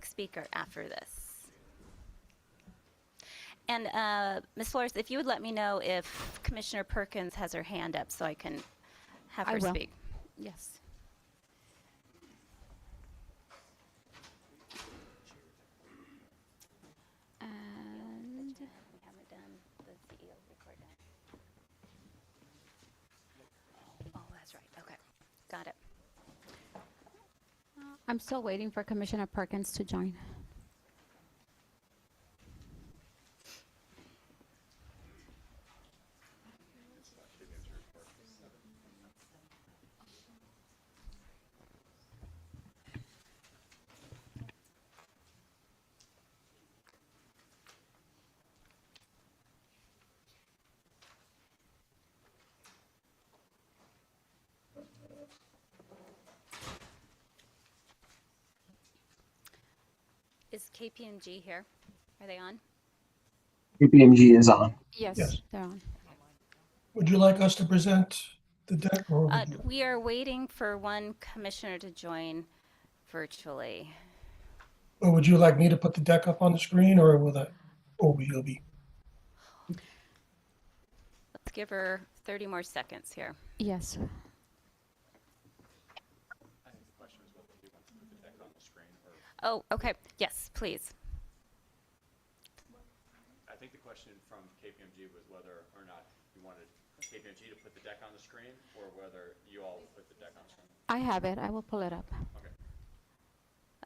next speaker after this. And Ms. Flores, if you would let me know if Commissioner Perkins has her hand up so I can have her speak. Yes. And We haven't done the CEO report yet. Oh, that's right. Okay. Got it. I'm still waiting for Commissioner Perkins to join. Is KPMG here? Are they on? KPMG is on. Yes, they're on. Would you like us to present the deck? Or We are waiting for one commissioner to join virtually. or would you like me to put the deck up on the screen, or will that, or will be? Let's give her 30 more seconds here. Yes. Oh, okay. Yes, please. I think the question from KPMG was whether or not you wanted KPMG to put the deck on the screen or whether you all put the deck on the screen. I have it. I will pull it up. Okay.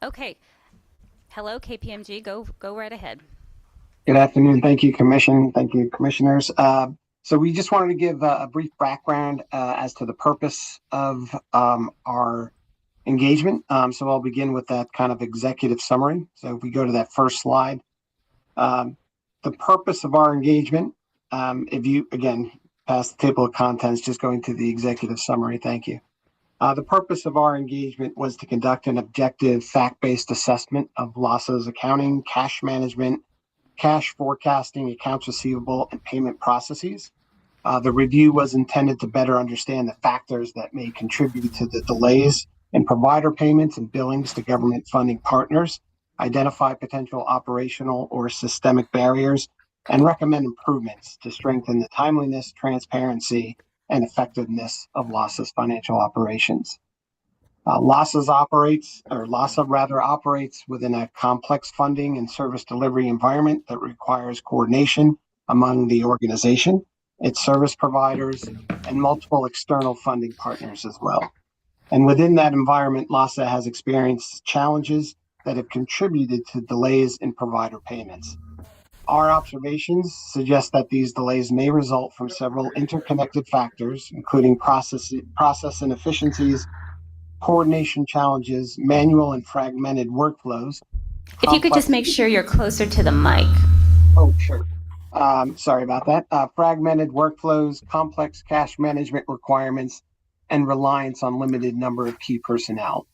Okay. Hello, KPMG. Go right ahead. Good afternoon. Thank you, Commission. Thank you, Commissioners. So we just wanted to give a brief background as to the purpose of our engagement. So I'll begin with that kind of executive summary. So if we go to that first slide, the purpose of our engagement, if you, again, pass the table of contents, just going to the executive summary. Thank you. The purpose of our engagement was to conduct an objective, fact-based assessment of LAHSA's accounting, cash management, cash forecasting, accounts receivable, and payment processes. The review was intended to better understand the factors that may contribute to the delays in provider payments and billings to government funding partners, identify potential operational or systemic barriers, and recommend improvements to strengthen the timeliness, transparency, and effectiveness of LAHSA's financial operations. LAHSA operates within a complex funding and service delivery environment that requires coordination among the organization, its service providers, and multiple external funding partners as well. And within that environment, LAHSA has experienced challenges that have contributed to delays in provider payments. Our observations suggest that these delays may result from several interconnected factors, including process inefficiencies, coordination challenges, manual and fragmented workflows. If you could just make sure you're closer to the mic. Oh, sure. Sorry about that. Fragmented workflows, complex cash management requirements, and reliance on limited number of key personnel.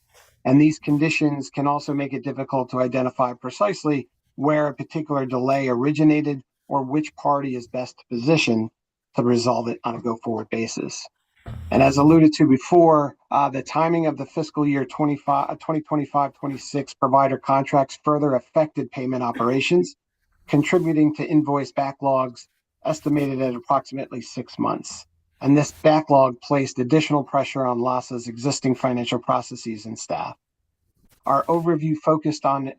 And these conditions can also make it difficult to identify precisely where a particular delay originated or which party is best positioned to resolve it on a go-forward basis. And as alluded to before, the timing of the fiscal year 2025-26 provider contracts further affected payment operations, contributing to invoice backlogs estimated at approximately 6 months. And this backlog placed additional pressure on LAHSA's existing financial processes and staff. Our overview focused on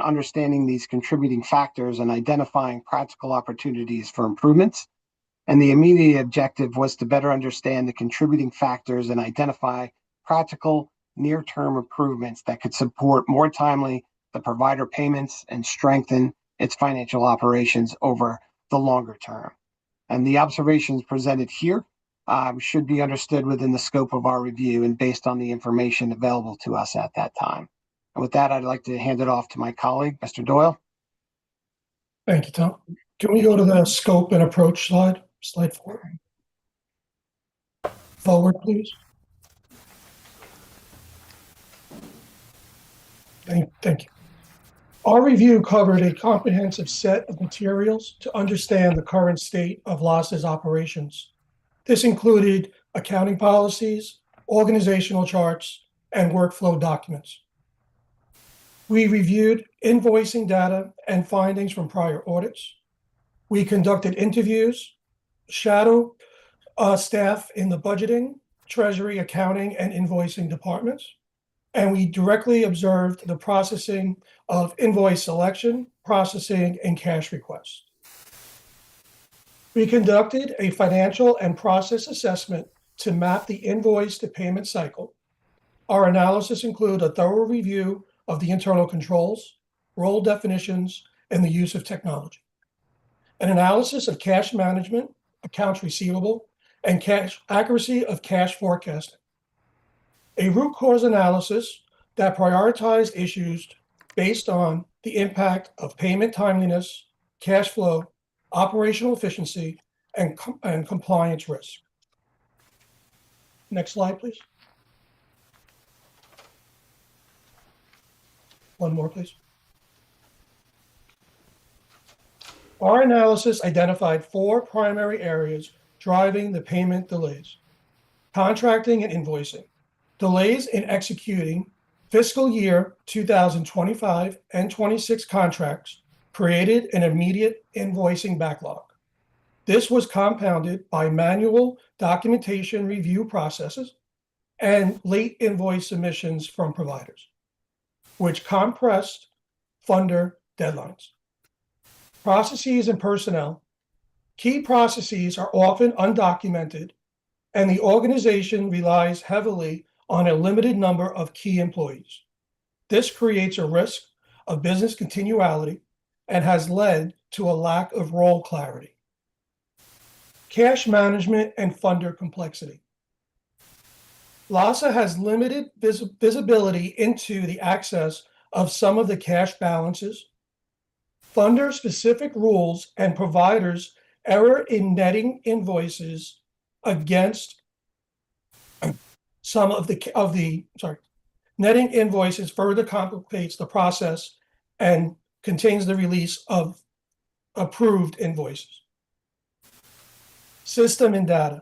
understanding these contributing factors and identifying practical opportunities for improvements. And the immediate objective was to better understand the contributing factors and identify practical near-term improvements that could support more timely the provider payments and strengthen its financial operations over the longer term. And the observations presented here should be understood within the scope of our review and based on the information available to us at that time. And with that, I'd like to hand it off to my colleague, Mr. Doyle. Thank you, Tom. Can we go to the scope and approach slide? Slide 4. Forward, please. Thank you. Our review covered a comprehensive set of materials to understand the current state of LAHSA's operations. This included accounting policies, organizational charts, and workflow documents. We reviewed invoicing data and findings from prior audits. We conducted interviews, shadow staff in the budgeting, treasury, accounting, and invoicing departments. And we directly observed the processing of invoice selection, processing, and cash requests. We conducted a financial and process assessment to map the invoice to payment cycle. Our analysis include a thorough review of the internal controls, role definitions, and the use of technology. An analysis of cash management, accounts receivable, and cash accuracy of cash forecasting. A root cause analysis that prioritized issues based on the impact of payment timeliness, cash flow, operational efficiency, and compliance risk. Next slide, please. One more, please. Our analysis identified 4 primary areas driving the payment delays: contracting and invoicing, delays in executing fiscal year 2025 and 26 contracts created an immediate invoicing backlog. This was compounded by manual documentation review processes and late invoice submissions from providers, which compressed funder deadlines. Processes and personnel. Key processes are often undocumented, and the organization relies heavily on a limited number of key employees. This creates a risk of business continuity and has led to a lack of role clarity. Cash management and funder complexity. LAHSA has limited visibility into the access of some of the cash balances. Funder-specific rules and providers error in netting invoices against some of the netting invoices further complicates the process and contains the release of approved invoices. System and data.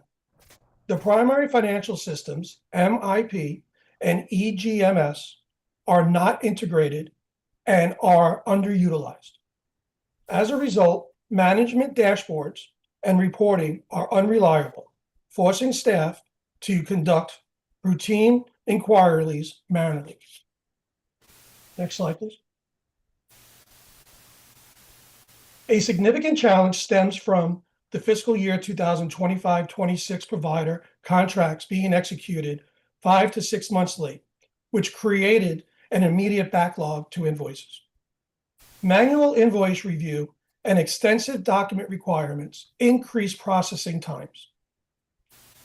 The primary financial systems, MIP and EGMS, are not integrated and are underutilized. As a result, management dashboards and reporting are unreliable, forcing staff to conduct routine inquiries manually. Next slide, please. A significant challenge stems from the fiscal year 2025-26 provider contracts being executed 5 to 6 months late, which created an immediate backlog to invoices. Manual invoice review and extensive document requirements increase processing times.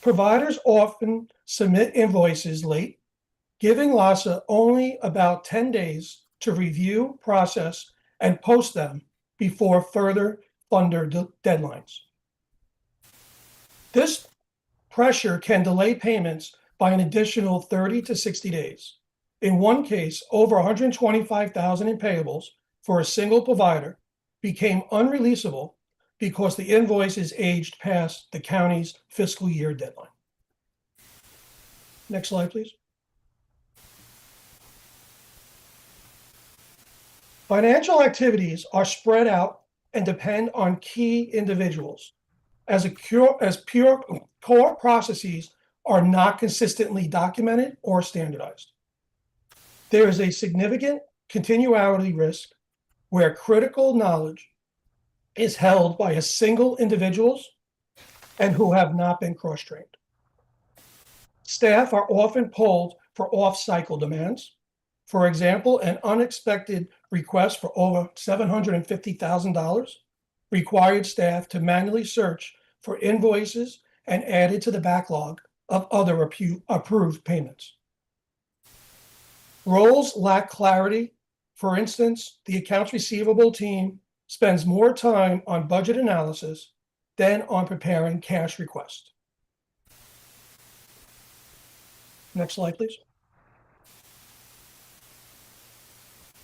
Providers often submit invoices late, giving LAHSA only about 10 days to review, process, and post them before further funder deadlines. This pressure can delay payments by an additional 30 to 60 days. In one case, over $125,000 in payables for a single provider became unreleasable because the invoice is aged past the county's fiscal year deadline. Next slide, please. Financial activities are spread out and depend on key individuals, as pure core processes are not consistently documented or standardized. There is a significant continuity risk where critical knowledge is held by a single individuals and who have not been cross-trained. Staff are often pulled for off-cycle demands. For example, an unexpected request for over $750,000 required staff to manually search for invoices and add it to the backlog of other approved payments. Roles lack clarity. For instance, the accounts receivable team spends more time on budget analysis than on preparing cash requests. Next slide, please.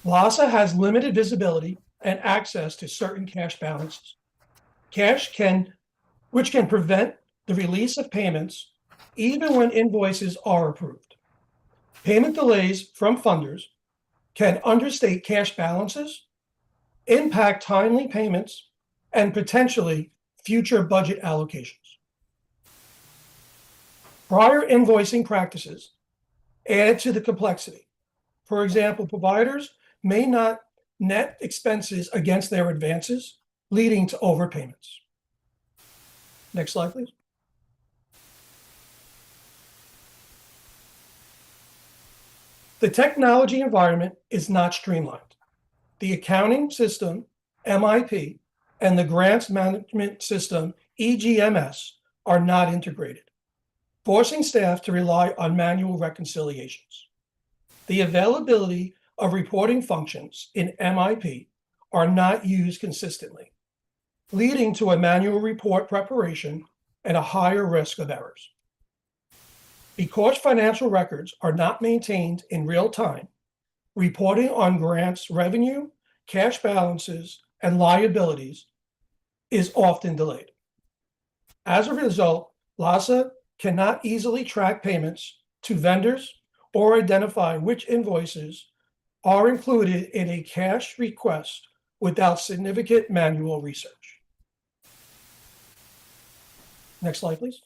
LAHSA has limited visibility and access to certain cash balances. Which can prevent the release of payments even when invoices are approved. Payment delays from funders can understate cash balances, impact timely payments, and potentially future budget allocations. Prior invoicing practices add to the complexity. For example, providers may not net expenses against their advances, leading to overpayments. Next slide, please. The technology environment is not streamlined. The accounting system, MIP, and the grants management system, EGMS, are not integrated, forcing staff to rely on manual reconciliations. The availability of reporting functions in MIP are not used consistently, leading to a manual report preparation and a higher risk of errors. Because financial records are not maintained in real time, reporting on grants revenue, cash balances, and liabilities is often delayed. As a result, LAHSA cannot easily track payments to vendors or identify which invoices are included in a cash request without significant manual research. Next slide, please.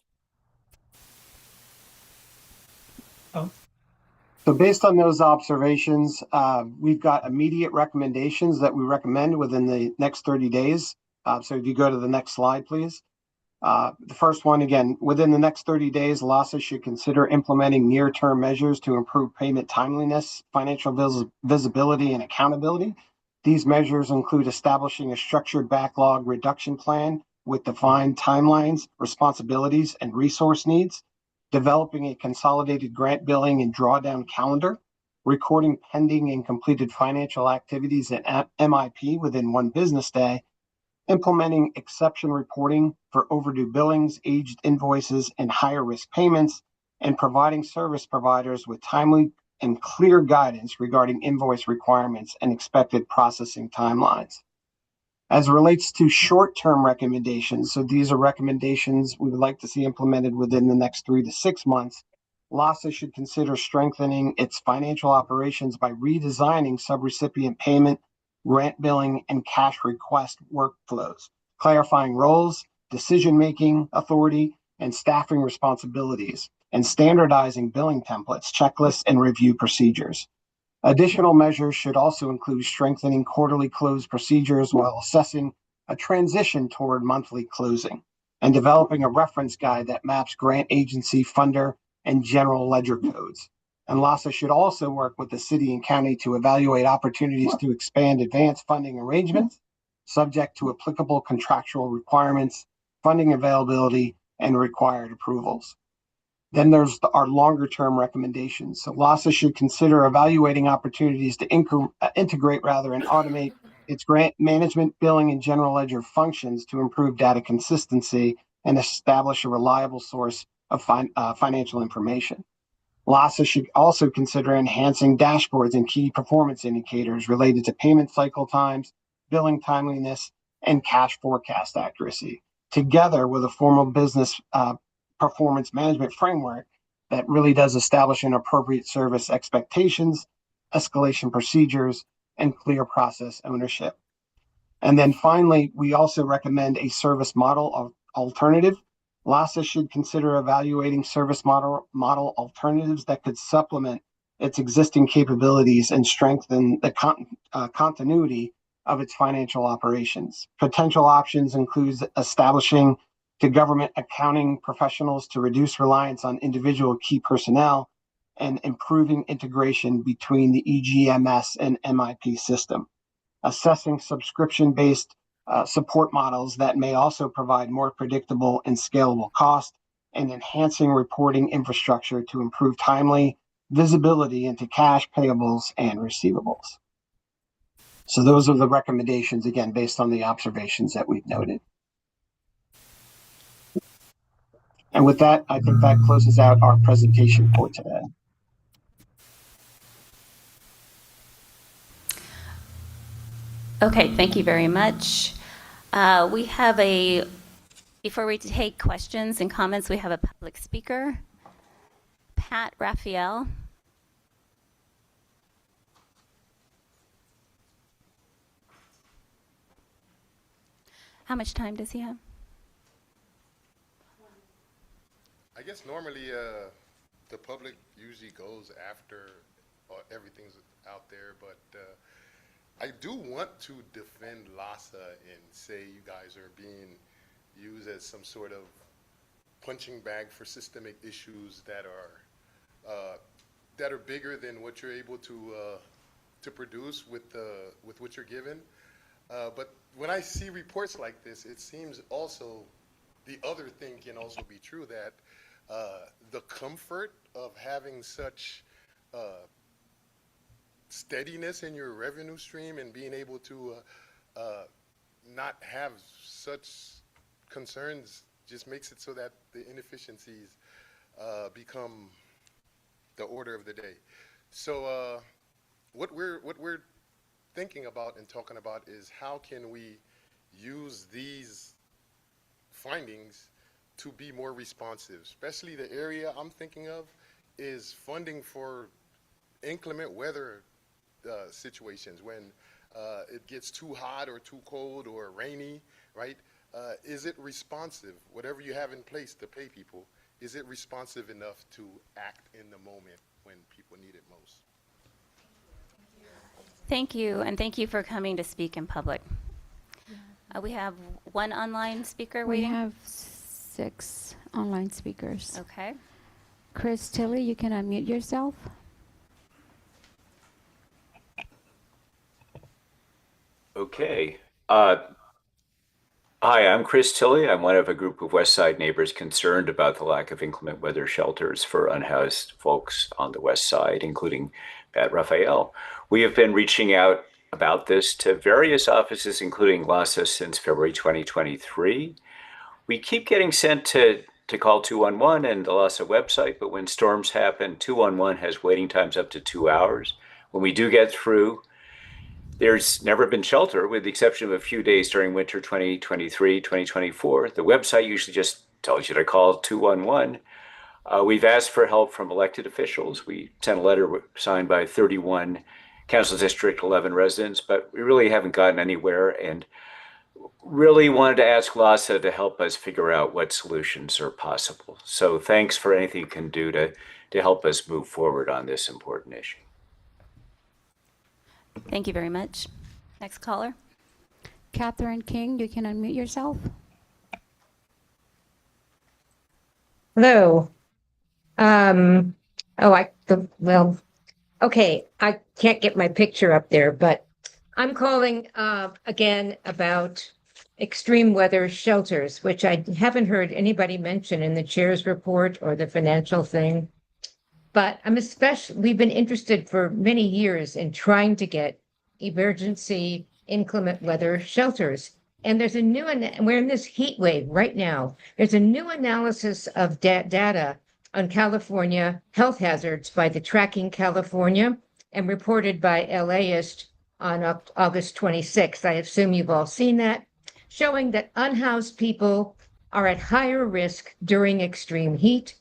So based on those observations, we've got immediate recommendations that we recommend within the next 30 days. So if you go to the next slide, please. The first one, again, within the next 30 days, LAHSA should consider implementing near-term measures to improve payment timeliness, financial visibility, and accountability. These measures include establishing a structured backlog reduction plan with defined timelines, responsibilities, and resource needs, developing a consolidated grant billing and drawdown calendar, recording pending and completed financial activities at MIP within 1 business day, implementing exception reporting for overdue billings, aged invoices, and higher risk payments, and providing service providers with timely and clear guidance regarding invoice requirements and expected processing timelines. As it relates to short-term recommendations, so these are recommendations we would like to see implemented within the next 3 to 6 months, LAHSA should consider strengthening its financial operations by redesigning subrecipient payment, grant billing, and cash request workflows, clarifying roles, decision-making authority, and staffing responsibilities, and standardizing billing templates, checklists, and review procedures. Additional measures should also include strengthening quarterly close procedures while assessing a transition toward monthly closing, and developing a reference guide that maps grant agency, funder, and general ledger codes. And LAHSA should also work with the city and county to evaluate opportunities to expand advanced funding arrangements, subject to applicable contractual requirements, funding availability, and required approvals. Then there's our longer term recommendations. So LAHSA should consider evaluating opportunities to integrate and automate its grant management, billing, and general ledger functions to improve data consistency and establish a reliable source of financial information. LAHSA should also consider enhancing dashboards and key performance indicators related to payment cycle times, billing timeliness, and cash forecast accuracy, together with a formal business performance management framework that really does establish an appropriate service expectations, escalation procedures, and clear process ownership. And then finally, we also recommend a service model alternative. LAHSA should consider evaluating service model alternatives that could supplement its existing capabilities and strengthen the continuity of its financial operations. Potential options include establishing to government accounting professionals to reduce reliance on individual key personnel and improving integration between the EGMS and MIP system. Assessing subscription-based support models that may also provide more predictable and scalable cost, and enhancing reporting infrastructure to improve timely visibility into cash payables and receivables. So those are the recommendations, again, based on the observations that we've noted. And with that, I think that closes out our presentation for today. Okay, thank you very much. We have before we take questions and comments, we have a public speaker, Pat Raphael. How much time does he have? I guess normally the public usually goes after everything's out there, but I do want to defend LAHSA and say you guys are being used as some sort of punching bag for systemic issues that are bigger than what you're able to produce with what you're given. But when I see reports like this, it seems also the other thing can also be true, that the comfort of having such steadiness in your revenue stream and being able to not have such concerns just makes it so that the inefficiencies become the order of the day. So what we're thinking about and talking about is how can we use these findings to be more responsive. Especially the area I'm thinking of is funding for inclement weather situations when it gets too hot or too cold or rainy, right? Is it responsive, whatever you have in place to pay people, is it responsive enough to act in the moment when people need it most? Thank you, and thank you for coming to speak in public. We have one online speaker We waiting. have 6 online speakers. Okay. Chris Tilley, you can unmute yourself. Okay. Hi, I'm Chris Tilley. I'm one of a group of West Side neighbors concerned about the lack of inclement weather shelters for unhoused folks on the West Side, including Pat Raphael. We have been reaching out about this to various offices, including LAHSA, since February 2023. We keep getting sent to call 211 and the LAHSA website, but when storms happen, 211 has waiting times up to 2 hours. When we do get through, there's never been shelter, with the exception of a few days during winter 2023, 2024. The website usually just tells you to call 211. We've asked for help from elected officials. We sent a letter signed by 31 Council District 11 residents, but we really haven't gotten anywhere, and really wanted to ask LAHSA to help us figure out what solutions are possible. So thanks for anything you can do to help us move forward on this important issue. Thank you very much. Next caller. Catherine King, you can unmute yourself. Hello. Okay, I can't get my picture up there, but I'm calling again about extreme weather shelters, which I haven't heard anybody mention in the chair's report or the financial thing. But we've been interested for many years in trying to get emergency inclement weather shelters. And there's we're in this heat wave right now. There's a new analysis of data on California health hazards by the Tracking California and reported by LAHSA on August 26th. I assume you've all seen that, showing that unhoused people are at higher risk during extreme heat.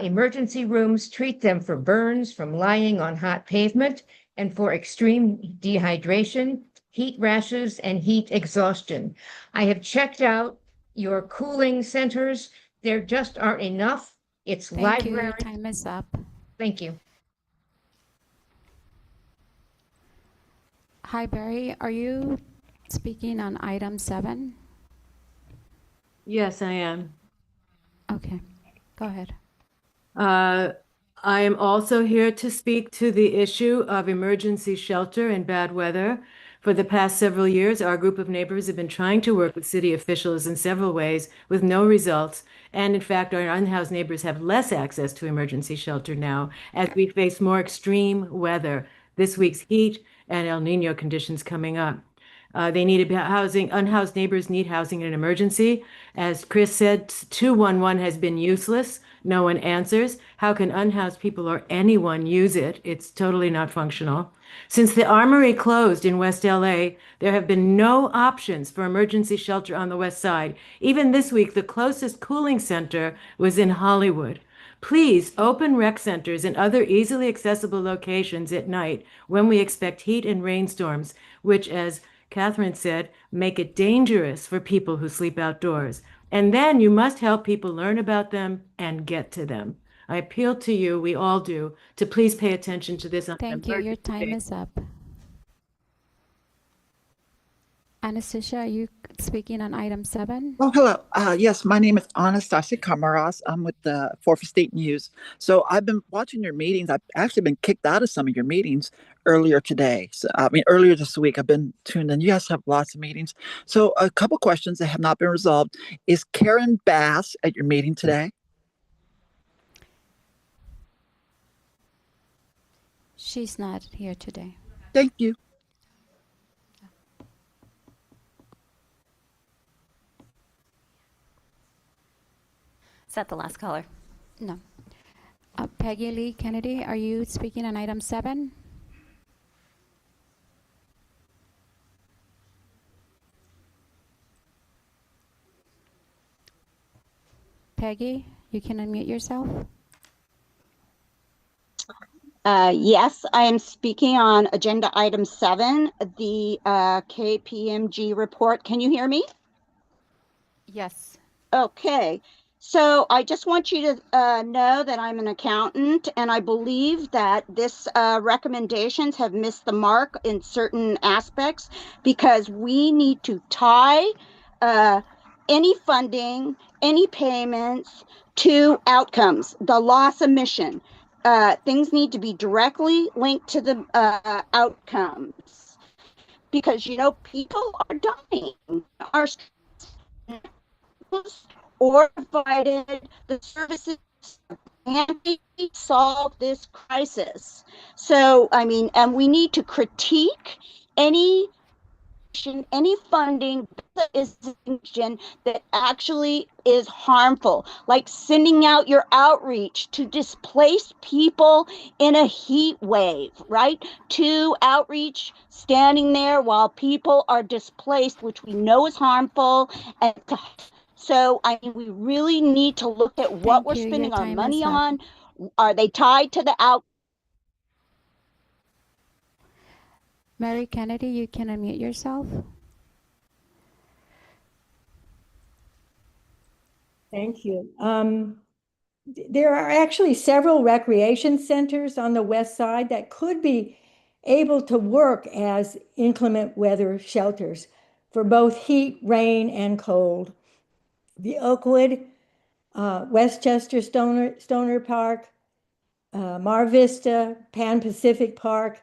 Emergency rooms treat them for burns from lying on hot pavement and for extreme dehydration, heat rashes, and heat exhaustion. I have checked out your cooling centers. There just aren't enough. It's Thank you. Your library. time is up. Thank you. Hi, Barry. Are you speaking on item 7? Yes, I am. Okay, go ahead. I am also here to speak to the issue of emergency shelter in bad weather. For the past several years, our group of neighbors have been trying to work with city officials in several ways with no results. And in fact, our unhoused neighbors have less access to emergency shelter now as we face more extreme weather, this week's heat and El Nino conditions coming up. They need housing. Unhoused neighbors need housing in an emergency. As Chris said, 211 has been useless. No one answers. How can unhoused people or anyone use it? It's totally not functional. Since the Armory closed in West LA, there have been no options for emergency shelter on the West Side. Even this week, the closest cooling center was in Hollywood. Please open rec centers and other easily accessible locations at night when we expect heat and rainstorms, which, as Catherine said, make it dangerous for people who sleep outdoors. And then you must help people learn about them and get to them. I appeal to you, we all do, to please pay attention to this. Thank you. Your time is up. Anastasia, are you speaking on item 7? Oh, hello. Yes, my name is Anastasia Kamaras. I'm with the Forfeit State News. So I've been watching your meetings. I've actually been kicked out of some of your meetings earlier today. So, earlier this week, I've been tuned in. You guys have lots of meetings. So a couple questions that have not been resolved. Is Karen Bass at your meeting today? She's not here today. Thank you. Is that the last caller? No. Peggy Lee Kennedy, are you speaking on item 7? Peggy, you can unmute yourself. Yes, I am speaking on agenda item 7, the KPMG report. Can you hear me? Yes. Okay. So I just want you to know that I'm an accountant, and I believe that this recommendations have missed the mark in certain aspects, because we need to tie any funding, any payments to outcomes, the LAHSA mission. Things need to be directly linked to the outcomes, because, people are dying. Our or provided the services can solve this crisis. So, and we need to critique any funding that is that actually is harmful, like sending out your outreach to displaced people in a heat wave, right? To outreach, standing there while people are displaced, which we know is harmful. And so, we really need to look at what we're spending our money on. Are they tied to the out? Mary Kennedy, you can unmute yourself. Thank you. There are actually several recreation centers on the west side that could be able to work as inclement weather shelters for both heat, rain, and cold. The Oakwood, Westchester Stoner Park, Mar Vista, Pan Pacific Park.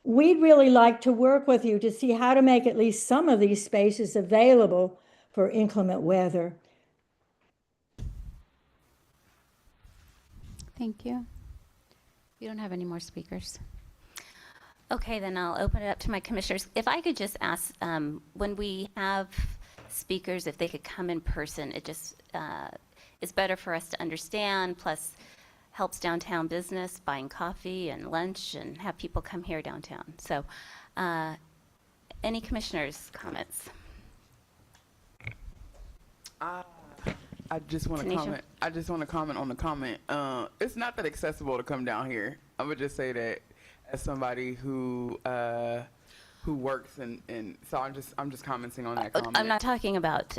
We'd really like to work with you to see how to make at least some of these spaces available for inclement weather. Thank you. We don't have any more speakers. Okay, then I'll open it up to my commissioners. If I could just ask, when we have speakers, if they could come in person, it just is better for us to understand, plus helps downtown business, buying coffee and lunch, and have people come here downtown. So any commissioners' comments? I just want to comment. I just want to comment on the comment. It's not that accessible to come down here. I would just say that as somebody who works and so I'm just commenting on that comment. I'm not talking about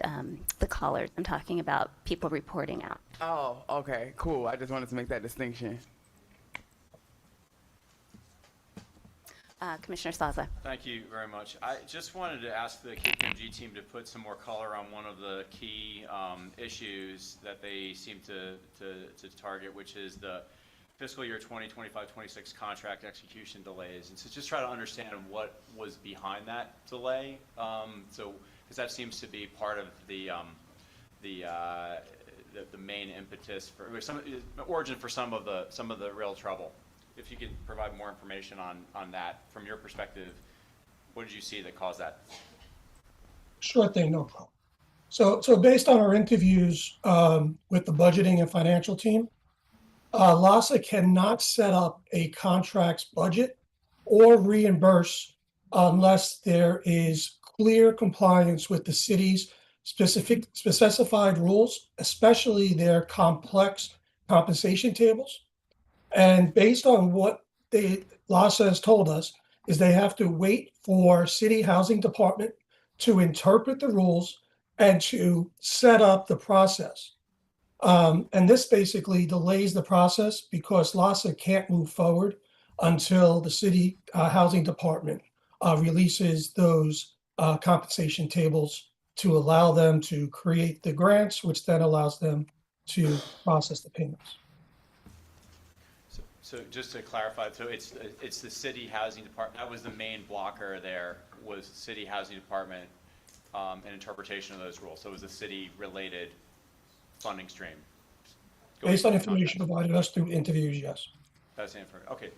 the callers. I'm talking about people reporting out. Oh, okay, cool. I just wanted to make that distinction. Commissioner Slaza. Thank you very much. I just wanted to ask the KPMG team to put some more color on one of the key issues that they seem to target, which is the fiscal year 2025-26 contract execution delays. And so just try to understand what was behind that delay. So, because that seems to be part of the main impetus for the origin for some of the real trouble. If you could provide more information on that from your perspective, what did you see that caused that? Sure thing, no problem. So based on our interviews with the budgeting and financial team, LAHSA cannot set up a contracts budget or reimburse unless there is clear compliance with the city's specified rules, especially their complex compensation tables. And based on what LAHSA has told us, is they have to wait for city housing department to interpret the rules and to set up the process. And this basically delays the process because LAHSA can't move forward until the city housing department releases those compensation tables to allow them to create the grants, which then allows them to process the payments. So just to clarify, so it's the city housing department, that was the main blocker there, was city housing department, and interpretation of those rules. So it was a city-related funding stream. Based on information provided us through interviews, yes. That's the information, okay.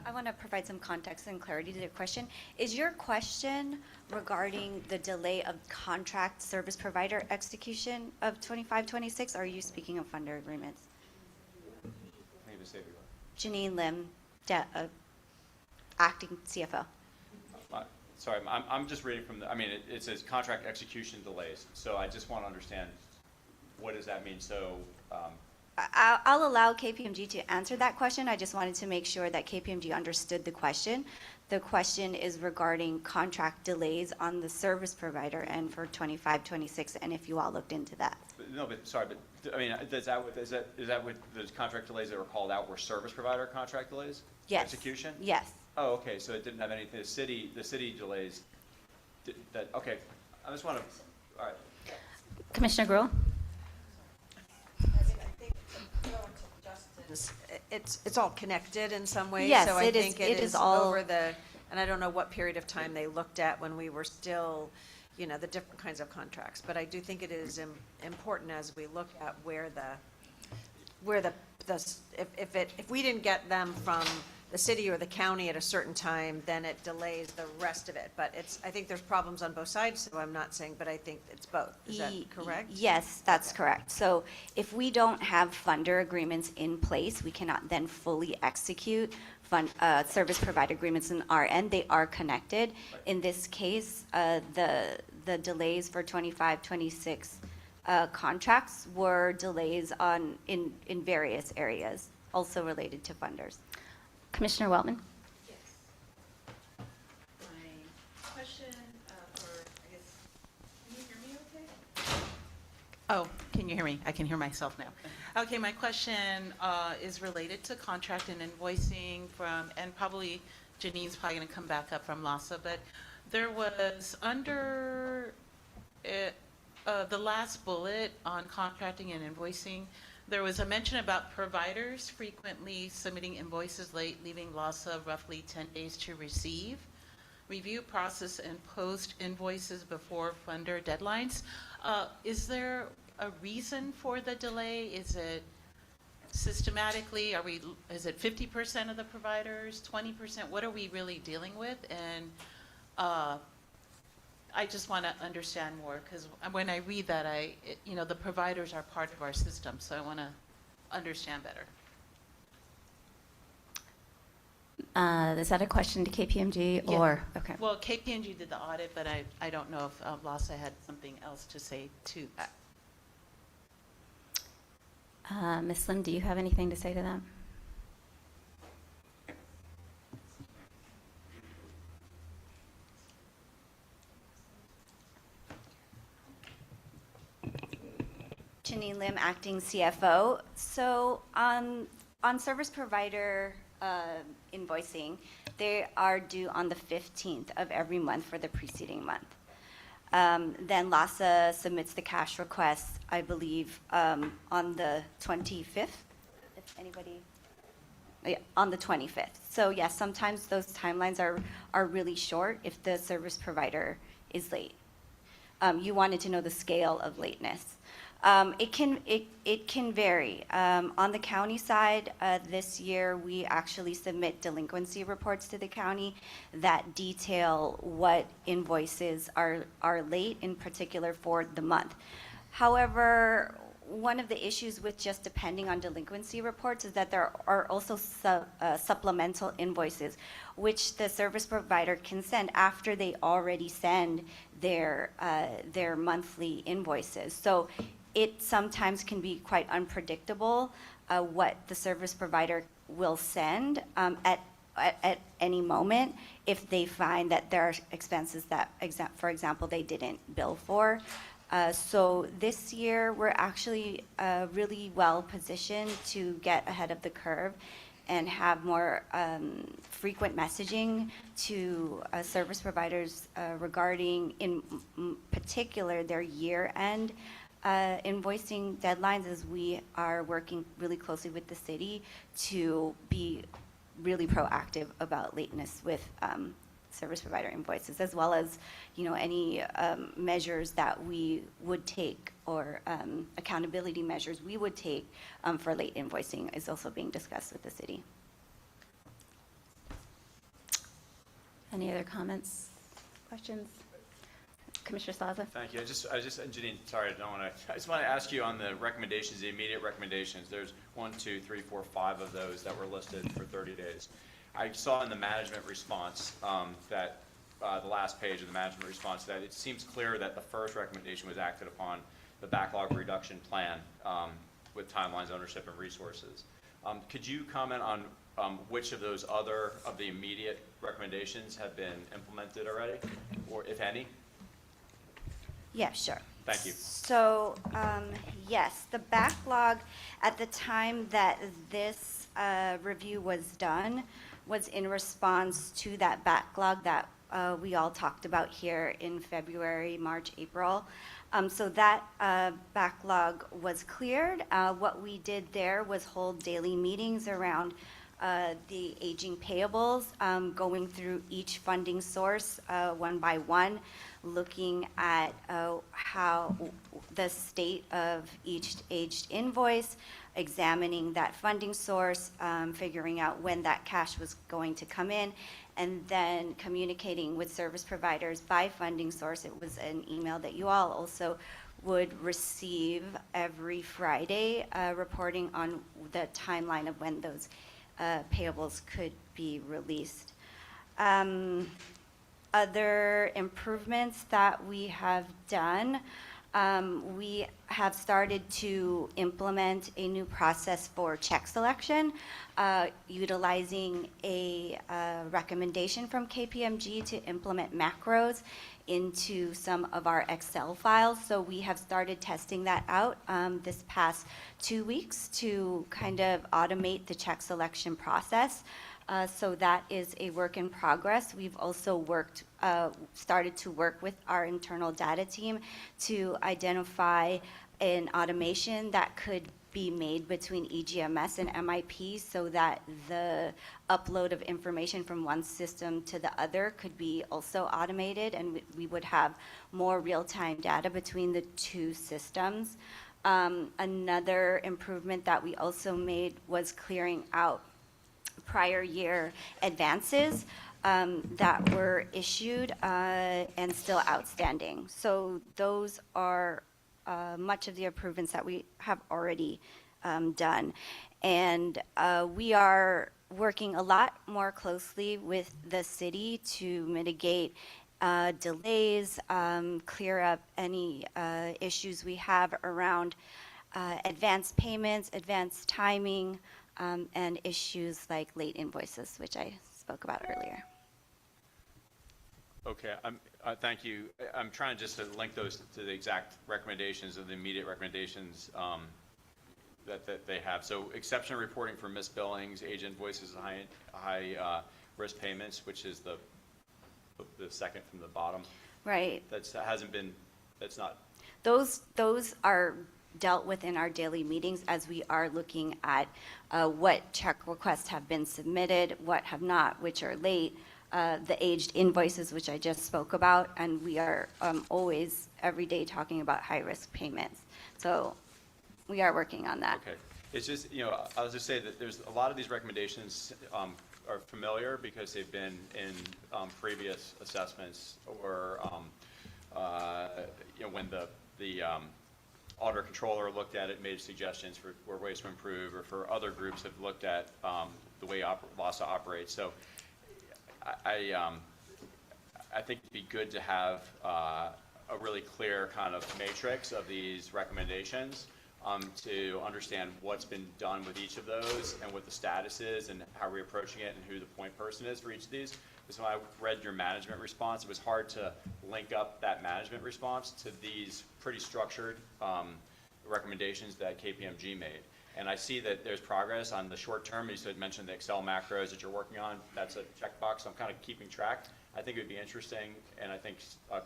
I want to provide some context and clarity to the question. Is your question regarding the delay of contract service provider execution of 25-26, or are you speaking of funder agreements? Maybe save you. Janine Lim, acting CFO. Sorry, I'm just reading from the, I mean, it says contract execution delays. So I just want to understand, what does that mean? So, I'll allow KPMG to answer that question. I just wanted to make sure that KPMG understood the question. The question is regarding contract delays on the service provider and for 25-26, and if you all looked into that. no, but sorry, but I mean, is that what the contract delays that were called out were service provider contract delays? Yes. Execution? Yes. Oh, okay, so it didn't have anything, the city delays, okay, I just want to, all right. Commissioner Gruhl? It's all connected in some ways. Yes, so I it is- think it is is all- over the, and I don't know what period of time they looked at when we were still, you know, the different kinds of contracts. But I do think it is important as we look at where if we didn't get them from the city or the county at a certain time, then it delays the rest of it. But I think there's problems on both sides, so I'm not saying, but I think it's both. Is that correct? Yes, that's correct. So if we don't have funder agreements in place, we cannot then fully execute service provider agreements in our end. They are connected. In this case, the delays for 25-26 contracts were delays in various areas, also related to funders. Commissioner Weltman? Yes. My question I guess, can you hear me okay? Oh, can you hear me? I can hear myself now. Okay, my question is related to contract and invoicing and probably Janine's probably going to come back up from LAHSA, but there was under the last bullet on contracting and invoicing, there was a mention about providers frequently submitting invoices late, leaving LAHSA roughly 10 days to receive. Review, process, and post invoices before funder deadlines. Is there a reason for the delay? Is it systematically? Is it 50% of the providers, 20%? What are we really dealing with? And I just want to understand more, because when I read that, the providers are part of our system, so I want to understand better. Is that a question to KPMG or? Yeah. Okay. Well, KPMG did the audit, but I don't know if LAHSA had something else to say to that. Ms. Lim, do you have anything to say to that? Janine Lim, acting CFO. So on service provider invoicing, they are due on the 15th of every month for the preceding month. Then LAHSA submits the cash request, I believe, on the 25th, if anybody, yeah, on the 25th. So yes, sometimes those timelines are really short if the service provider is late. You wanted to know the scale of lateness. It can vary. On the county side, this year we actually submit delinquency reports to the county that detail what invoices are late, in particular for the month. However, one of the issues with just depending on delinquency reports is that there are also supplemental invoices, which the service provider can send after they already send their monthly invoices. So it sometimes can be quite unpredictable what the service provider will send at any moment if they find that there are expenses that, for example, they didn't bill for. So this year, we're actually really well positioned to get ahead of the curve and have more frequent messaging to service providers regarding, in particular, their year-end invoicing deadlines, as we are working really closely with the city to be really proactive about lateness with service provider invoices, as well as, you know, any measures that we would take, or accountability measures we would take for late invoicing is also being discussed with the city. Any other comments, questions? Commissioner Slaza? Thank you. I just, Janine, sorry, I just want to ask you on the recommendations, the immediate recommendations. There's 1, 2, 3, 4, 5 of those that were listed for 30 days. I saw in the management response that the last page of the management response that it seems clear that the first recommendation was acted upon, the backlog reduction plan with timelines, ownership, and resources. Could you comment on which of those other of the immediate recommendations have been implemented already, or if any? Yeah, sure. Thank you. So, yes, the backlog at the time that this review was done was in response to that backlog that we all talked about here in February, March, April. So that backlog was cleared. What we did there was hold daily meetings around the aging payables, going through each funding source one by one, looking at how the state of each aged invoice, examining that funding source, figuring out when that cash was going to come in, and then communicating with service providers by funding source. It was an email that you all also would receive every Friday, reporting on the timeline of when those payables could be released. Other improvements that we have done, we have started to implement a new process for check selection, utilizing a recommendation from KPMG to implement macros into some of our Excel files. So we have started testing that out this past 2 weeks to kind of automate the check selection process. So that is a work in progress. We've also started to work with our internal data team to identify an automation that could be made between EGMS and MIP so that the upload of information from one system to the other could be also automated, and we would have more real-time data between the two systems. Another improvement that we also made was clearing out prior year advances that were issued and still outstanding. So those are much of the improvements that we have already done. And we are working a lot more closely with the city to mitigate delays, clear up any issues we have around advanced payments, advanced timing, and issues like late invoices, which I spoke about earlier. Okay, thank you. I'm trying just to link those to the exact recommendations of the immediate recommendations that they have. So exception reporting for missed billings, age invoices, high risk payments, which is the second from the bottom. Right. That's not. Those are dealt with in our daily meetings as we are looking at what check requests have been submitted, what have not, which are late, the aged invoices, which I just spoke about, and we are always, every day, talking about high-risk payments. So we are working on that. Okay. It's just, I'll just say that there's a lot of these recommendations are familiar because they've been in previous assessments, or when the auditor controller looked at it, made suggestions for ways to improve, or for other groups have looked at the way LAHSA operates. So I think it'd be good to have a really clear kind of matrix of these recommendations to understand what's been done with each of those and what the status is and how we're approaching it and who the point person is for each of these. Because when I read your management response, it was hard to link up that management response to these pretty structured recommendations that KPMG made. And I see that there's progress on the short term. You said mentioned the Excel macros that you're working on. That's a checkbox. So I'm kind of keeping track. I think it would be interesting, and I think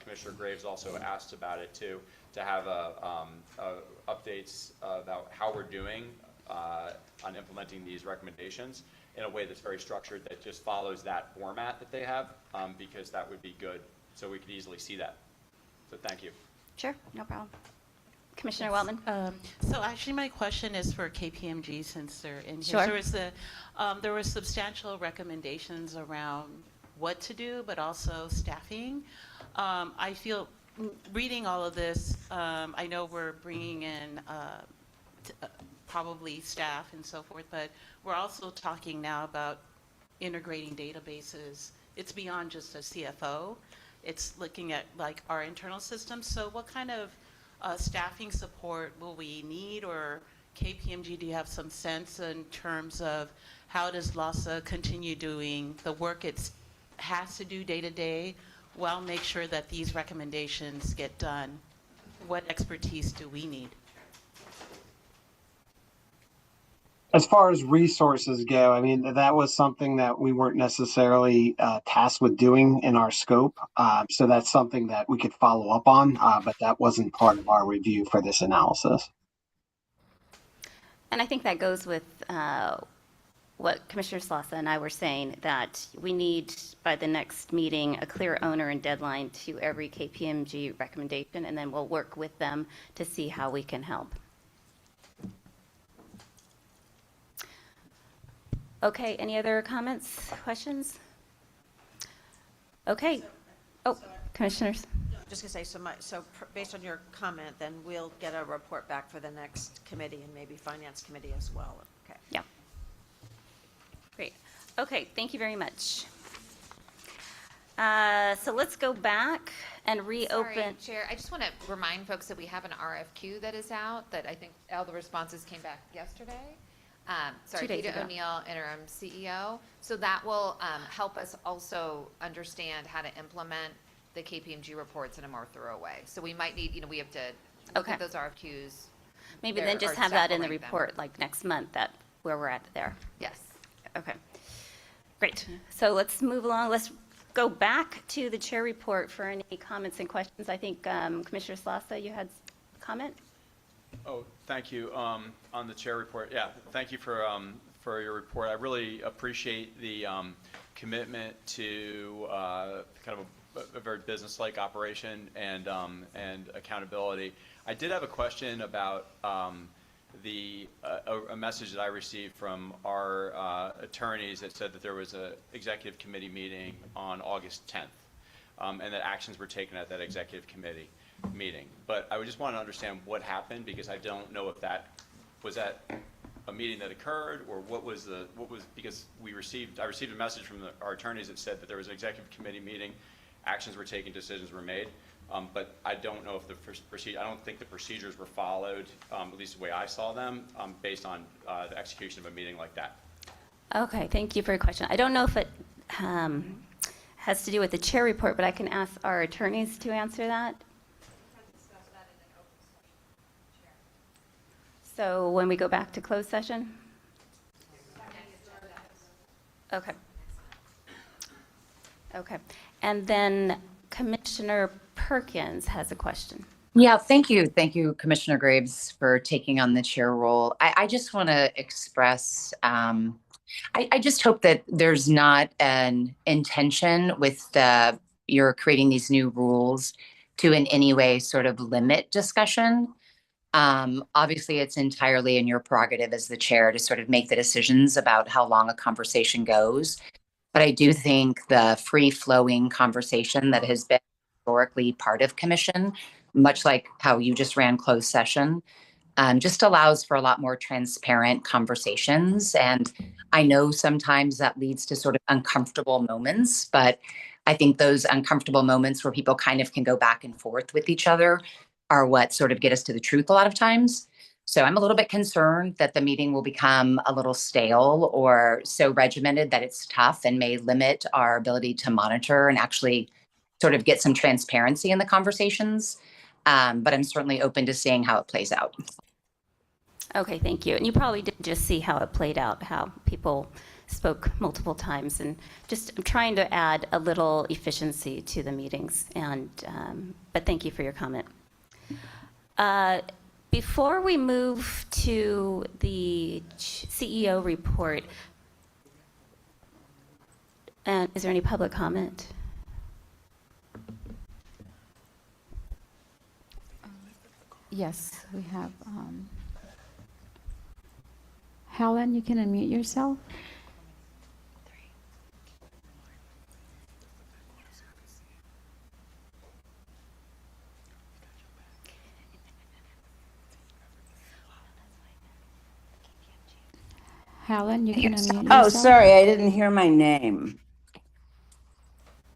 Commissioner Graves also asked about it too, to have updates about how we're doing on implementing these recommendations in a way that's very structured, that just follows that format that they have, because that would be good, so we could easily see that. So thank you. Sure, no problem. Commissioner Wellman. So actually, my question is for KPMG, since they're in Sure. here. There were substantial recommendations around what to do, but also staffing. I feel, reading all of this, I know we're bringing in probably staff and so forth, but we're also talking now about integrating databases. It's beyond just a CFO. It's looking at like our internal systems. So what kind of staffing support will we need, or KPMG, do you have some sense in terms of how does LAHSA continue doing the work it has to do day to day while make sure that these recommendations get done? What expertise do we need? As far as resources go, I mean, that was something that we weren't necessarily tasked with doing in our scope. So that's something that we could follow up on, but that wasn't part of our review for this analysis. And I think that goes with what Commissioner LAHSA and I were saying, that we need, by the next meeting, a clear owner and deadline to every KPMG recommendation, and then we'll work with them to see how we can help. Okay, any other comments, questions? Okay. Oh, commissioners. Just gonna say, based on your comment, then we'll get a report back for the next committee and maybe finance committee as well. Okay. Yeah. Great. Okay, thank you very much. So let's go back and reopen. Sorry, Chair, I just want to remind folks that we have an RFQ that is out, that I think all the responses came back yesterday. 2 days Peter ago. O'Neill, interim CEO. So that will help us also understand how to implement the KPMG reports in a more thorough way. So we might need, we have to look at those RFQs. Maybe then just have that in the report, like next month, that where we're at there. Yes. Okay. Great. So let's move along. Let's go back to the chair report for any comments and questions. I think Commissioner LAHSA, you had a comment? Oh, thank you. On the chair report, yeah, thank you for your report. I really appreciate the commitment to kind of a very business-like operation and accountability. I did have a question about a message that I received from our attorneys that said that there was an executive committee meeting on August 10th, and that actions were taken at that executive committee meeting. But I would just want to understand what happened, because I don't know if that was a meeting that occurred, or because I received a message from our attorneys that said that there was an executive committee meeting, actions were taken, decisions were made. But I don't know if I don't think the procedures were followed, at least the way I saw them, based on the execution of a meeting like that. Okay, thank you for your question. I don't know if it has to do with the chair report, but I can ask our attorneys to answer that. So when we go back to closed session? Okay. Okay. And then Commissioner Perkins has a question. Yeah, thank you. Thank you, Commissioner Graves, for taking on the chair role. I just want to express, I just hope that there's not an intention with you're creating these new rules to in any way sort of limit discussion. Obviously, it's entirely in your prerogative as the chair to sort of make the decisions about how long a conversation goes. But I do think the free-flowing conversation that has been historically part of commission, much like how you just ran closed session, just allows for a lot more transparent conversations. And I know sometimes that leads to sort of uncomfortable moments, but I think those uncomfortable moments where people kind of can go back and forth with each other are what sort of get us to the truth a lot of times. So I'm a little bit concerned that the meeting will become a little stale or so regimented that it's tough and may limit our ability to monitor and actually sort of get some transparency in the conversations. But I'm certainly open to seeing how it plays out. Okay, thank you. And you probably did just see how it played out, how people spoke multiple times, and just I'm trying to add a little efficiency to the meetings. And but thank you for your comment. Before we move to the CEO report, and is there any public comment? Yes, we have. Helen, you can unmute yourself. Helen, you can unmute yourself. Oh, sorry, I didn't hear my name.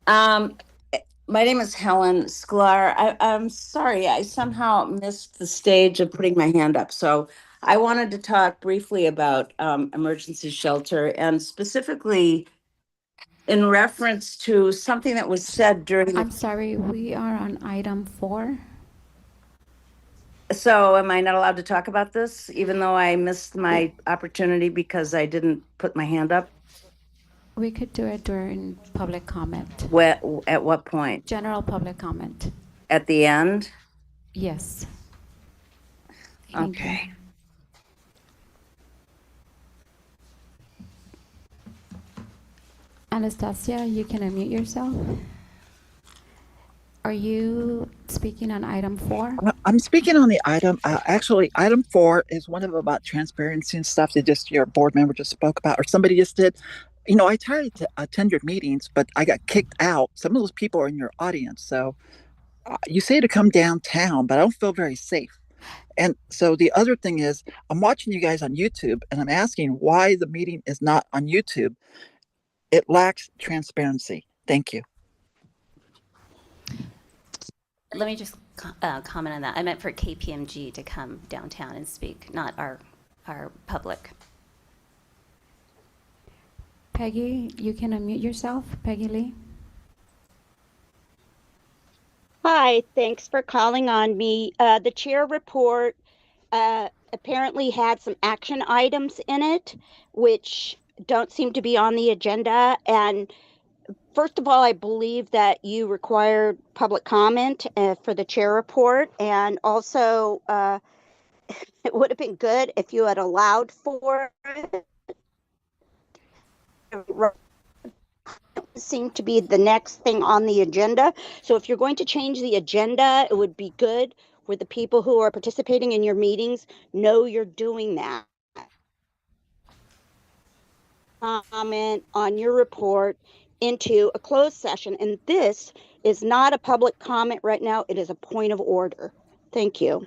My name is Helen Sklar. I'm sorry, I somehow missed the stage of putting my hand up. So I wanted to talk briefly about emergency shelter and specifically in reference to something that was said during I'm the. sorry, we are on item 4. So am I not allowed to talk about this, even though I missed my opportunity because I didn't put my hand up? We could do it during public comment. At what point? General public comment. At the end? Yes. Thank you. Okay. Anastasia, you can unmute yourself. Are you speaking on item 4? I'm speaking on the item. Actually, item 4 is one of about transparency and stuff that just your board member just spoke about, or somebody just did. You know, I tried to attend your meetings, but I got kicked out. Some of those people are in your audience. So you say to come downtown, but I don't feel very safe. And so the other thing is, I'm watching you guys on YouTube, and I'm asking why the meeting is not on YouTube. It lacks transparency. Thank you. Let me just comment on that. I meant for KPMG to come downtown and speak, not our public. Peggy, you can unmute yourself. Peggy Lee. Hi, thanks for calling on me. The chair report apparently had some action items in it, which don't seem to be on the agenda. And first of all, I believe that you required public comment for the chair report. And also, it would have been good if you had allowed for it. Seem to be the next thing on the agenda. So if you're going to change the agenda, it would be good for the people who are participating in your meetings know you're doing that. Comment on your report into a closed session. And this is not a public comment right now. It is a point of order. Thank you.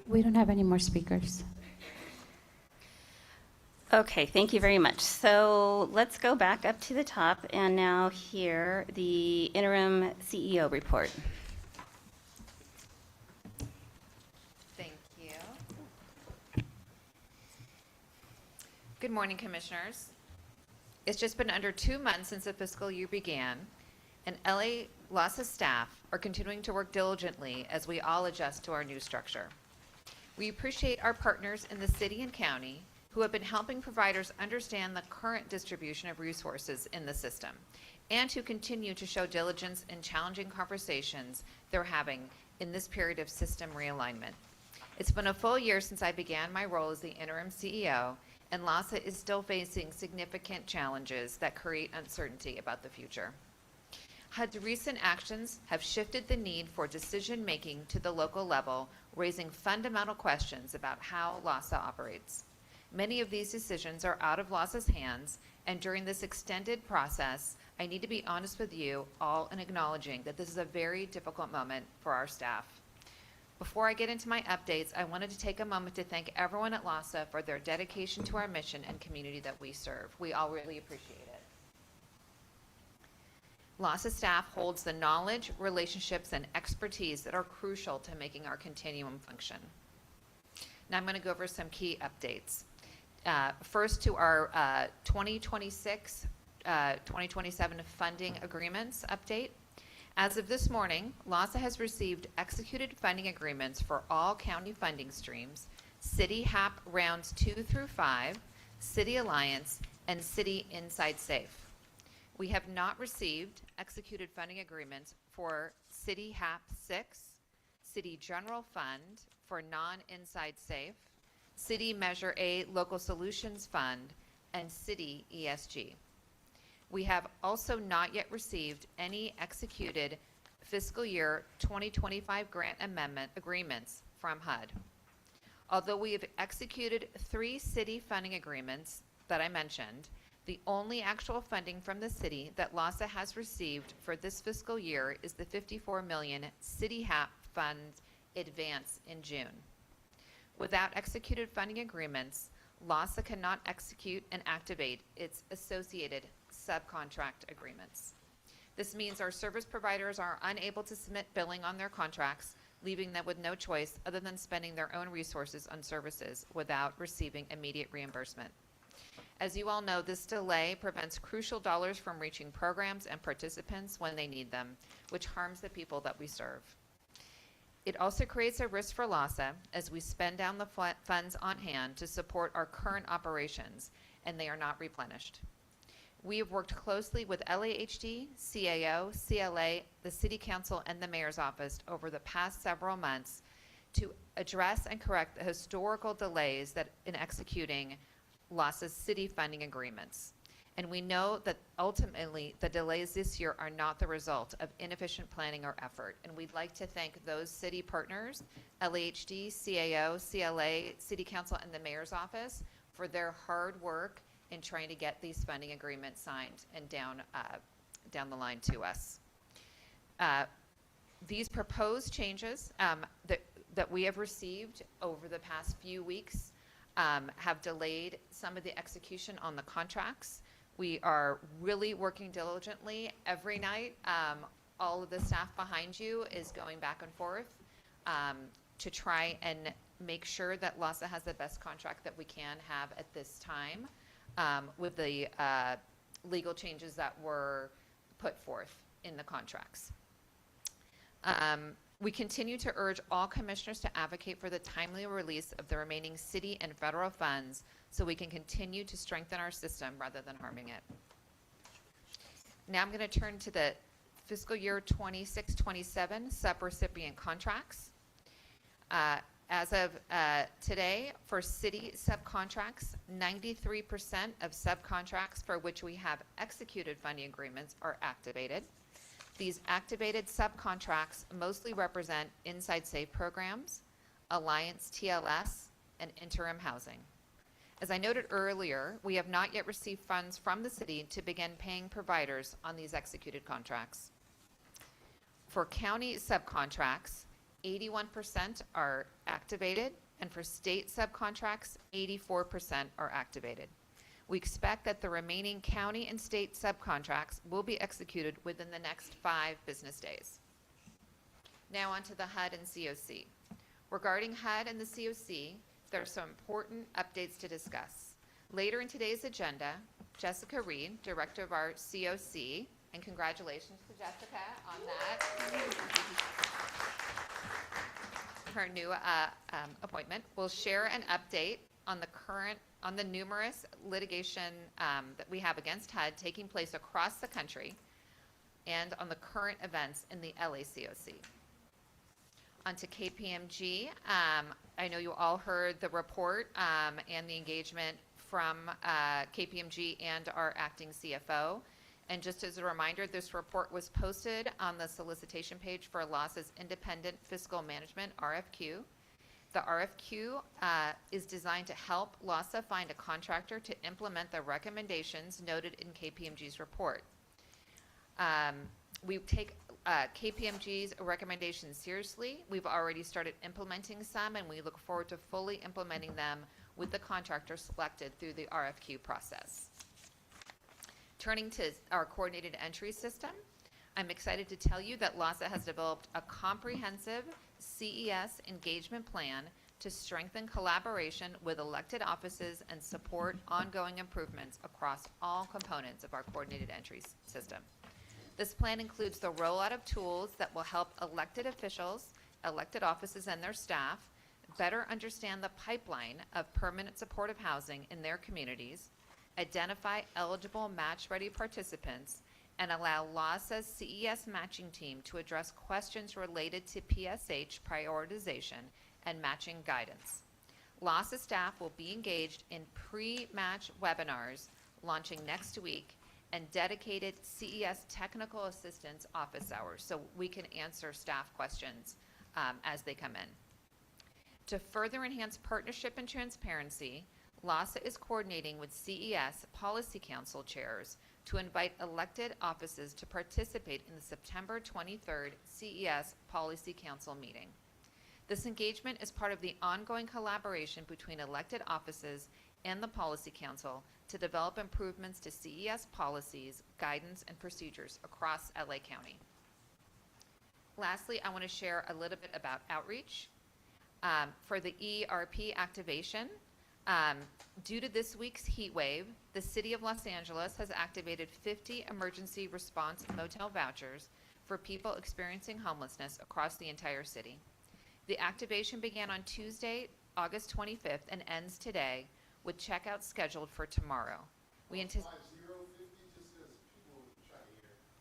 We don't have any more speakers. Okay, thank you very much. So let's go back up to the top and now hear the interim CEO report. Thank you. Good morning, Commissioners. It's just been under 2 months since the fiscal year began, and LAHSA staff are continuing to work diligently as we all adjust to our new structure. We appreciate our partners in the city and county who have been helping providers understand the current distribution of resources in the system and who continue to show diligence in challenging conversations they're having in this period of system realignment. It's been a full year since I began my role as the interim CEO, and LAHSA is still facing significant challenges that create uncertainty about the future. HUD's recent actions have shifted the need for decision-making to the local level, raising fundamental questions about how LAHSA operates. Many of these decisions are out of LAHSA's hands, and during this extended process, I need to be honest with you all in acknowledging that this is a very difficult moment for our staff. Before I get into my updates, I wanted to take a moment to thank everyone at LAHSA for their dedication to our mission and community that we serve. We all really appreciate it. LAHSA staff holds the knowledge, relationships, and expertise that are crucial to making our continuum function. Now I'm going to go over some key updates. First, to our 2026, 2027 funding agreements update. As of this morning, LAHSA has received executed funding agreements for all county funding streams, City HAP Rounds 2 through 5, City Alliance, and City Inside Safe. We have not received executed funding agreements for City HAP 6, City General Fund for non-Inside Safe, City Measure A Local Solutions Fund, and City ESG. We have also not yet received any executed fiscal year 2025 grant amendment agreements from HUD. Although we have executed 3 city funding agreements that I mentioned, the only actual funding from the city that LAHSA has received for this fiscal year is the $54 million City HAP Fund advance in June. Without executed funding agreements, LAHSA cannot execute and activate its associated subcontract agreements. This means our service providers are unable to submit billing on their contracts, leaving them with no choice other than spending their own resources on services without receiving immediate reimbursement. As you all know, this delay prevents crucial dollars from reaching programs and participants when they need them, which harms the people that we serve. It also creates a risk for LAHSA as we spend down the funds on hand to support our current operations, and they are not replenished. We have worked closely with LAHD, CAO, CLA, the City Council, and the Mayor's Office over the past several months to address and correct the historical delays that in executing LAHSA's city funding agreements. And we know that ultimately the delays this year are not the result of inefficient planning or effort. And we'd like to thank those city partners, LAHD, CAO, CLA, City Council, and the Mayor's Office for their hard work in trying to get these funding agreements signed and down the line to us. These proposed changes that we have received over the past few weeks have delayed some of the execution on the contracts. We are really working diligently every night. All of the staff behind you is going back and forth to try and make sure that LAHSA has the best contract that we can have at this time with the legal changes that were put forth in the contracts. We continue to urge all commissioners to advocate for the timely release of the remaining city and federal funds so we can continue to strengthen our system rather than harming it. Now I'm going to turn to the fiscal year 26-27 subrecipient contracts. As of today, for city subcontracts, 93% of subcontracts for which we have executed funding agreements are activated. These activated subcontracts mostly represent Inside Safe programs, Alliance TLS, and interim housing. As I noted earlier, we have not yet received funds from the city to begin paying providers on these executed contracts. For county subcontracts, 81% are activated, and for state subcontracts, 84% are activated. We expect that the remaining county and state subcontracts will be executed within the next 5 business days. Now on to the HUD and COC. Regarding HUD and the COC, there are some important updates to discuss. Later in today's agenda, Jessica Reed, Director of our COC, and congratulations to Jessica on that, her new appointment, will share an update on the numerous litigation that we have against HUD taking place across the country and on the current events in the LACOC. On to KPMG. I know you all heard the report and the engagement from KPMG and our acting CFO. And just as a reminder, this report was posted on the solicitation page for LAHSA's Independent Fiscal Management, RFQ. The RFQ is designed to help LAHSA find a contractor to implement the recommendations noted in KPMG's report. We take KPMG's recommendations seriously. We've already started implementing some, and we look forward to fully implementing them with the contractor selected through the RFQ process. Turning to our coordinated entry system, I'm excited to tell you that LAHSA has developed a comprehensive CES engagement plan to strengthen collaboration with elected offices and support ongoing improvements across all components of our coordinated entries system. This plan includes the rollout of tools that will help elected officials, elected offices, and their staff better understand the pipeline of permanent supportive housing in their communities, identify eligible match-ready participants, and allow LAHSA's CES matching team to address questions related to PSH prioritization and matching guidance. LAHSA staff will be engaged in pre-match webinars launching next week and dedicated CES technical assistance office hours so we can answer staff questions as they come in. To further enhance partnership and transparency, LAHSA is coordinating with CES Policy Council chairs to invite elected offices to participate in the September 23rd CES Policy Council meeting. This engagement is part of the ongoing collaboration between elected offices and the Policy Council to develop improvements to CES policies, guidance, and procedures across LA County. Lastly, I want to share a little bit about outreach. For the ERP activation, due to this week's heat wave, the City of Los Angeles has activated 50 emergency response motel vouchers for people experiencing homelessness across the entire city. The activation began on Tuesday, August 25th, and ends today, with checkout scheduled for tomorrow. We anticipate.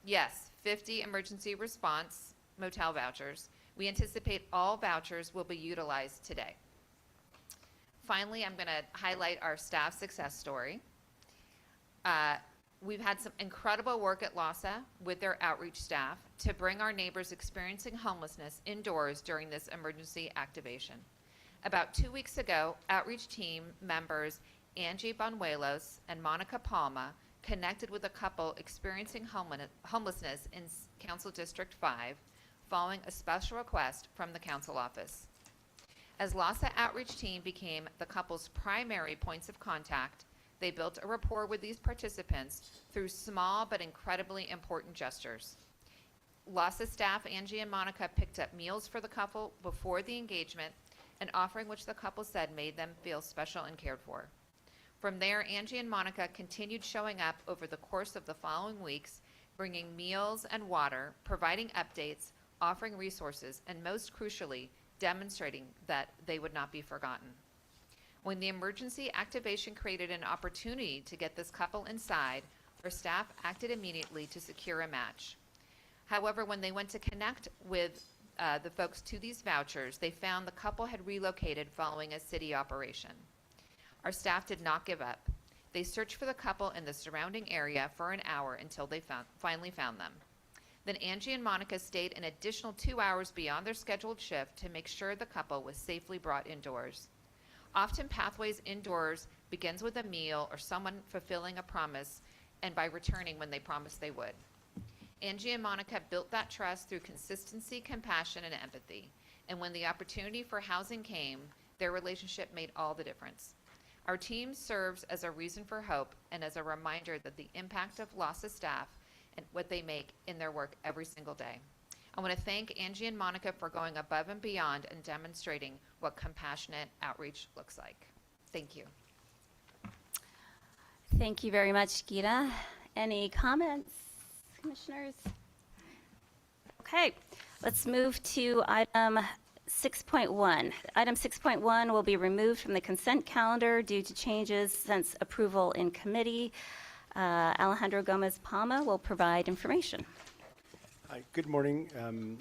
Yes, 50 emergency response motel vouchers. We anticipate all vouchers will be utilized today. Finally, I'm going to highlight our staff success story. We've had some incredible work at LAHSA with their outreach staff to bring our neighbors experiencing homelessness indoors during this emergency activation. About 2 weeks ago, outreach team members Angie Banuelos and Monica Palma connected with a couple experiencing homelessness in Council District 5 following a special request from the council office. As LAHSA outreach team became the couple's primary points of contact, they built a rapport with these participants through small but incredibly important gestures. LAHSA staff Angie and Monica picked up meals for the couple before the engagement, an offering which the couple said made them feel special and cared for. From there, Angie and Monica continued showing up over the course of the following weeks, bringing meals and water, providing updates, offering resources, and most crucially, demonstrating that they would not be forgotten. When the emergency activation created an opportunity to get this couple inside, our staff acted immediately to secure a match. However, when they went to connect with the folks to these vouchers, they found the couple had relocated following a city operation. Our staff did not give up. They searched for the couple in the surrounding area for an hour until they finally found them. Then Angie and Monica stayed an additional 2 hours beyond their scheduled shift to make sure the couple was safely brought indoors. Often pathways indoors begins with a meal or someone fulfilling a promise and by returning when they promised they would. Angie and Monica built that trust through consistency, compassion, and empathy. And when the opportunity for housing came, their relationship made all the difference. Our team serves as a reason for hope and as a reminder that the impact of LAHSA staff and what they make in their work every single day. I want to thank Angie and Monica for going above and beyond and demonstrating what compassionate outreach looks like. Thank you. Thank you very much, Gita. Any comments, commissioners? Okay, let's move to item 6.1. Item 6.1 will be removed from the consent calendar due to changes since approval in committee. Alejandro Gomez Palma will provide information. Hi, good morning,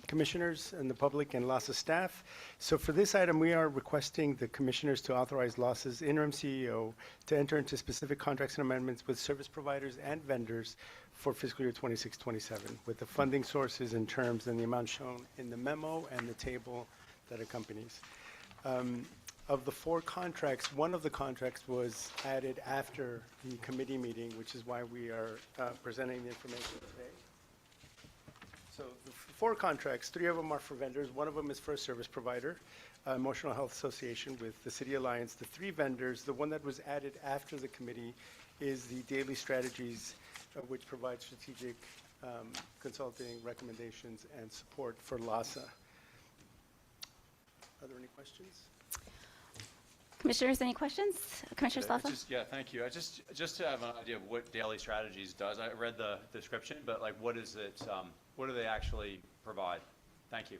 commissioners and the public and LAHSA staff. So for this item, we are requesting the commissioners to authorize LAHSA's interim CEO to enter into specific contracts and amendments with service providers and vendors for fiscal year 26-27, with the funding sources and terms and the amount shown in the memo and the table that accompanies. Of the 4 contracts, one of the contracts was added after the committee meeting, which is why we are presenting the information today. So the 4 contracts, 3 of them are for vendors. One of them is for a service provider, Emotional Health Association with the City Alliance. The 3 vendors, the one that was added after the committee is the Daily Strategies, which provides strategic consulting recommendations and support for LAHSA. Are there any questions? Commissioners, any questions? Commissioner Slauson? Yeah, thank you. Just to have an idea of what Daily Strategies does. I read the description, but like, what is it? What do they actually provide? Thank you.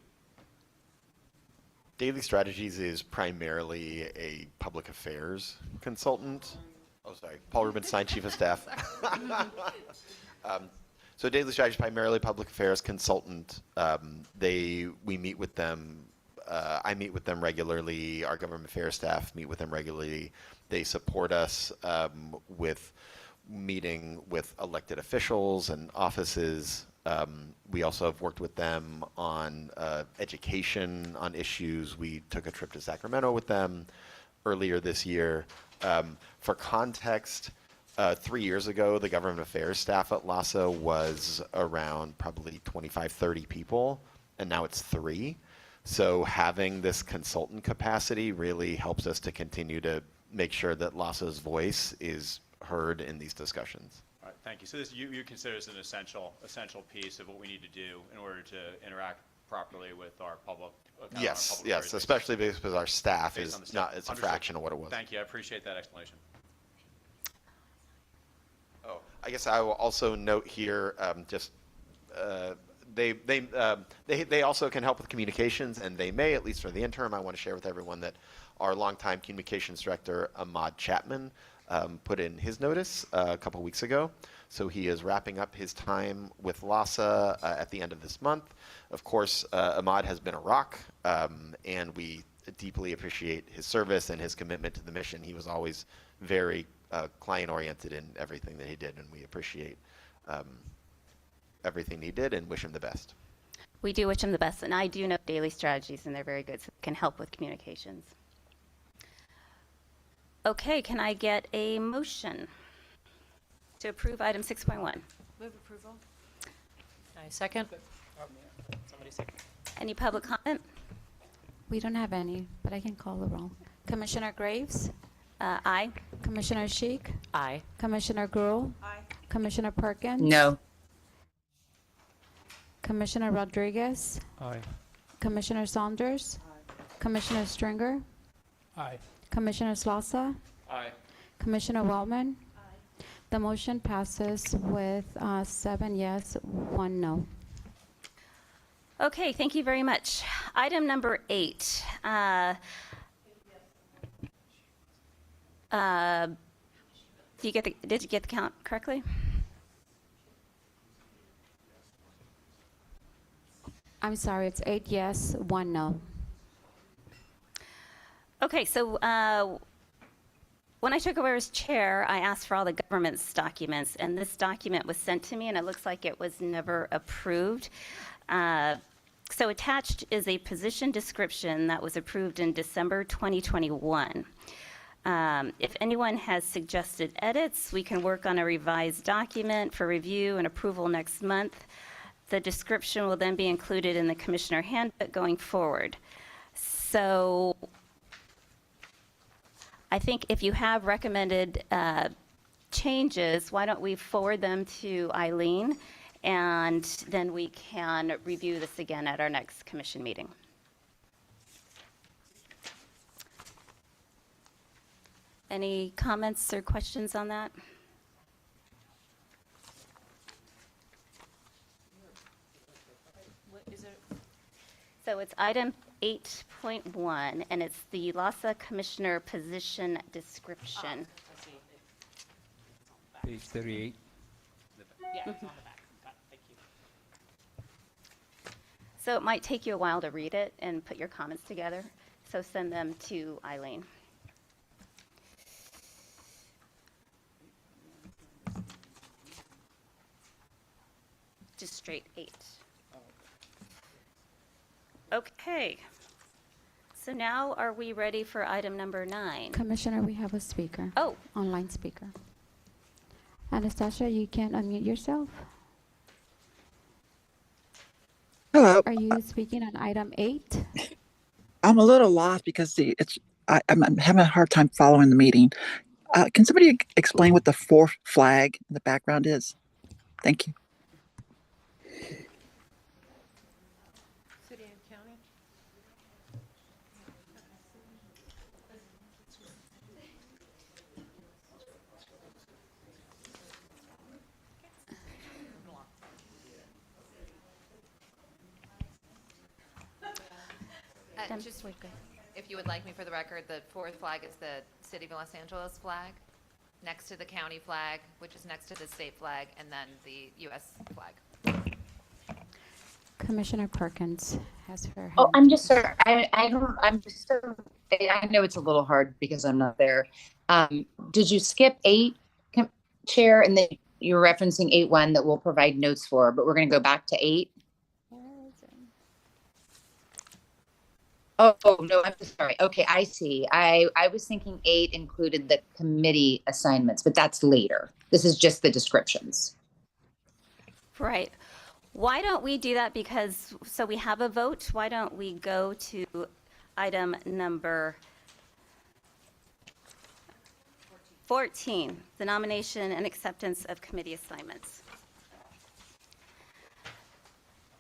Daily Strategies is primarily a public affairs consultant. Oh, sorry, Paul Rubenstein, Chief of Staff. So Daily Strategies primarily public affairs consultant. We meet with them. I meet with them regularly. Our government affairs staff meet with them regularly. They support us with meeting with elected officials and offices. We also have worked with them on education on issues. We took a trip to Sacramento with them earlier this year. For context, 3 years ago, the government affairs staff at LAHSA was around probably 25, 30 people, and now it's 3. So having this consultant capacity really helps us to continue to make sure that LAHSA's voice is heard in these discussions. All right, thank you. So this, you consider this an essential piece of what we need to do in order to interact properly with our public. Yes, especially because our staff is not, it's a fraction of what it was. Thank you, I appreciate that explanation. Oh, I guess I will also note here, they also can help with communications, and they may, at least for the interim. I want to share with everyone that our longtime communications director, Ahmad Chapman, put in his notice a couple weeks ago. So he is wrapping up his time with LAHSA at the end of this month. Of course, Ahmad has been a rock, and we deeply appreciate his service and his commitment to the mission. He was always very client-oriented in everything that he did, and we appreciate everything he did and wish him the best. We do wish him the best, and I do know Daily Strategies, and they're very good, so it can help with communications. Okay, can I get a motion to approve item 6.1? Move approval. I second. Somebody second. Any public comment? We don't have any, but I can call the roll. Commissioner Graves? Aye. Commissioner Sheik? Aye. Commissioner Gruhl? Aye. Commissioner Perkins? No. Commissioner Rodriguez? Aye. Commissioner Saunders? Commissioner Stringer? Aye. Commissioner Slauson? Aye. Commissioner Wellman? The motion passes with 7 yes, 1 no. Okay, thank you very much. Item number 8. Did you get the count correctly? I'm sorry, it's 8 yes, 1 no. Okay, so when I took over as chair, I asked for all the government's documents, and this document was sent to me, and it looks like it was never approved. So attached is a position description that was approved in December 2021. If anyone has suggested edits, we can work on a revised document for review and approval next month. The description will then be included in the commissioner handbook going forward. So I think if you have recommended changes, why don't we forward them to Eileen, and then we can review this again at our next commission meeting. Any comments or questions on that? What is it? So it's item 8.1, and it's the LAHSA Commissioner position description. I see. Page 38. Yeah, it's on the back. Thank you. So it might take you a while to read it and put your comments together, so send them to Eileen. Just straight 8. Okay. So now are we ready for item number 9? Commissioner, we have a speaker. Oh. Online speaker. Anastasia, you can unmute yourself. Hello. Are you speaking on item 8? I'm a little lost because I'm having a hard time following the meeting. Can somebody explain what the fourth flag in the background is? Thank you. Just if you would like me for the record, the fourth flag is the City of Los Angeles flag, next to the county flag, which is next to the state flag, and then the U.S. flag. Commissioner Perkins has her hand. Oh, I'm just sorry. I'm just so, I know it's a little hard because I'm not there. Did you skip 8, Chair? And then you were referencing 8.1 that we'll provide notes for, but we're going to go back to 8. Oh, no, I'm sorry. Okay, I see. I was thinking 8 included the committee assignments, but that's later. This is just the descriptions. Right. Why don't we do that? Because, so we have a vote. Why don't we go to item number 14, the nomination and acceptance of committee assignments.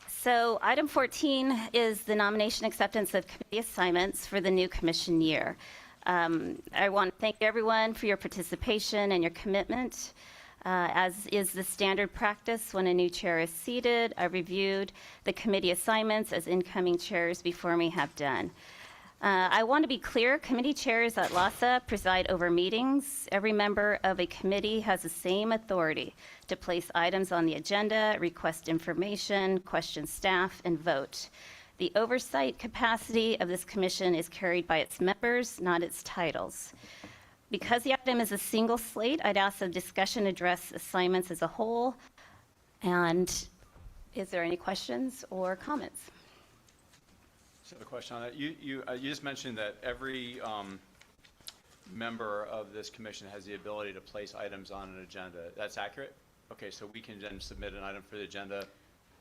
So item 14 is the nomination acceptance of committee assignments for the new commission year. I want to thank everyone for your participation and your commitment. As is the standard practice when a new chair is seated, I reviewed the committee assignments as incoming chairs before me have done. I want to be clear, committee chairs at LAHSA preside over meetings. Every member of a committee has the same authority to place items on the agenda, request information, question staff, and vote. The oversight capacity of this commission is carried by its members, not its titles. Because the item is a single slate, I'd ask the discussion address assignments as a whole. And is there any questions or comments? So a question on that. You just mentioned that every member of this commission has the ability to place items on an agenda. That's accurate? Okay, so we can then submit an item for the agenda,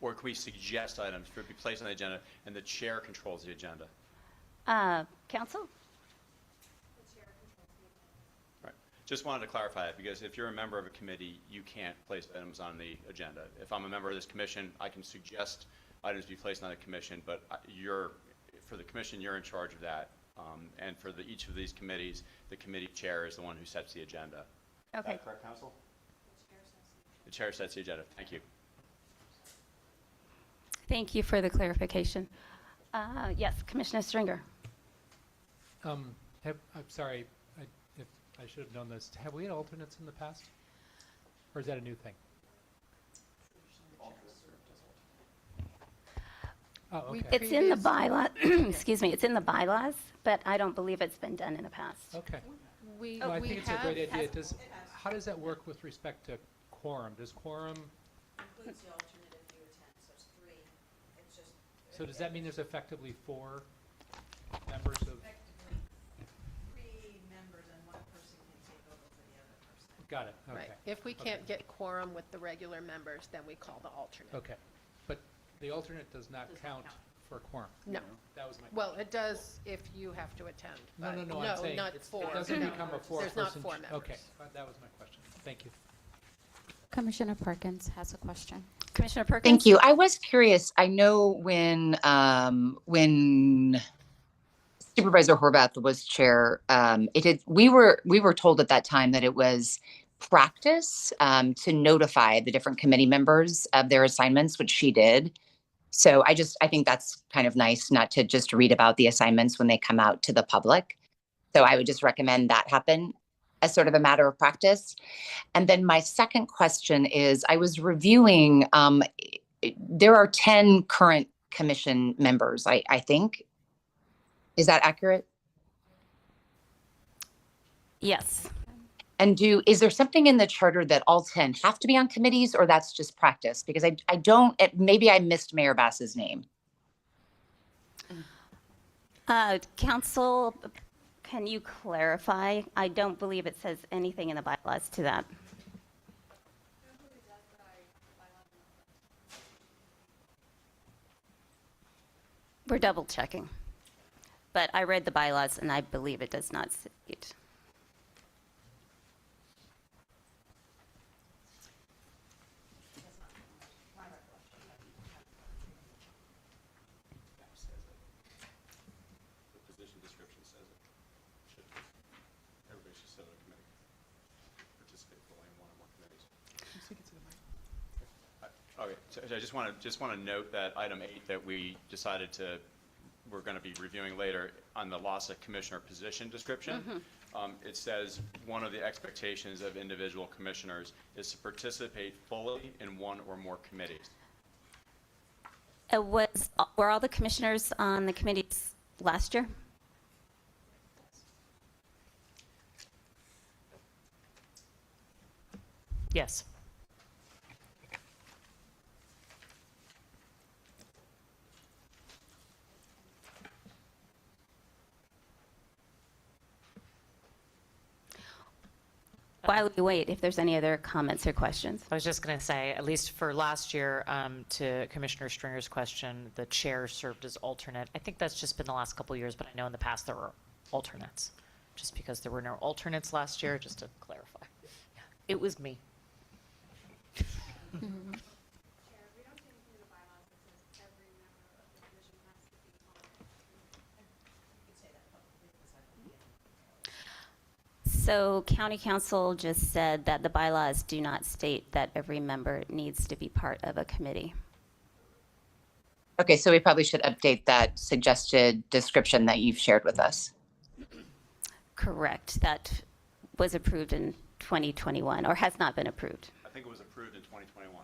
or can we suggest items for to be placed on the agenda, and the chair controls the agenda? Council? Right. Just wanted to clarify that, because if you're a member of a committee, you can't place items on the agenda. If I'm a member of this commission, I can suggest items be placed on the commission, but for the commission, you're in charge of that. And for each of these committees, the committee chair is the one who sets the agenda. Okay. Is that correct, Council? The chair sets the agenda. Thank you. Thank you for the clarification. Yes, Commissioner Stringer. I'm sorry, if I should have known this. Have we had alternates in the past? Or is that a new thing? Oh, okay. It's in the bylaw, excuse me, it's in the bylaws, but I don't believe it's been done in the past. Okay. No, I think it's a great idea. How does that work with respect to quorum? Does quorum? Includes the alternate if you attend, so it's 3. It's just. So does that mean there's effectively 4 members of? Effectively 3 members and 1 person can take over for the other person. Got it. Okay. Right. If we can't get quorum with the regular members, then we call the alternate. Okay. But the alternate does not count for quorum. No. That was my question. Well, it does if you have to attend. No, but I'm saying not it 4. doesn't No. become a 4-person. There's not 4 members. Okay, that was my question. Thank you. Commissioner Perkins has a question. Commissioner Perkins? Thank you. I was curious. I know when Supervisor Horvath was chair, we were told at that time that it was practice to notify the different committee members of their assignments, which she did. So I think that's kind of nice not to just read about the assignments when they come out to the public. So I would just recommend that happen as sort of a matter of practice. And then my second question is, I was reviewing, there are 10 current commission members, I think. Is that accurate? Yes. And is there something in the charter that all 10 have to be on committees, or that's just practice? Because I don't, maybe I missed Mayor Bass's name. Council, can you clarify? I don't believe it says anything in the bylaws to that. We're double checking. But I read the bylaws and I believe it does not state. Okay, so I just want to note that item 8 that we decided to we're going to be reviewing later on the LAHSA commissioner position description. It says one of the expectations of individual commissioners is to participate fully in one or more committees. Were all the commissioners on the committees last year? Yes. While we wait, if there's any other comments or questions. I was just going to say, at least for last year, to Commissioner Stringer's question, the chair served as alternate. I think that's just been the last couple of years, but I know in the past there were alternates. Just because there were no alternates last year, just to clarify. It was me. So county council just said that the bylaws do not state that every member needs to be part of a committee. Okay, so we probably should update that suggested description that you've shared with us. Correct. That was approved in 2021 or has not been approved. I think it was approved in 2021.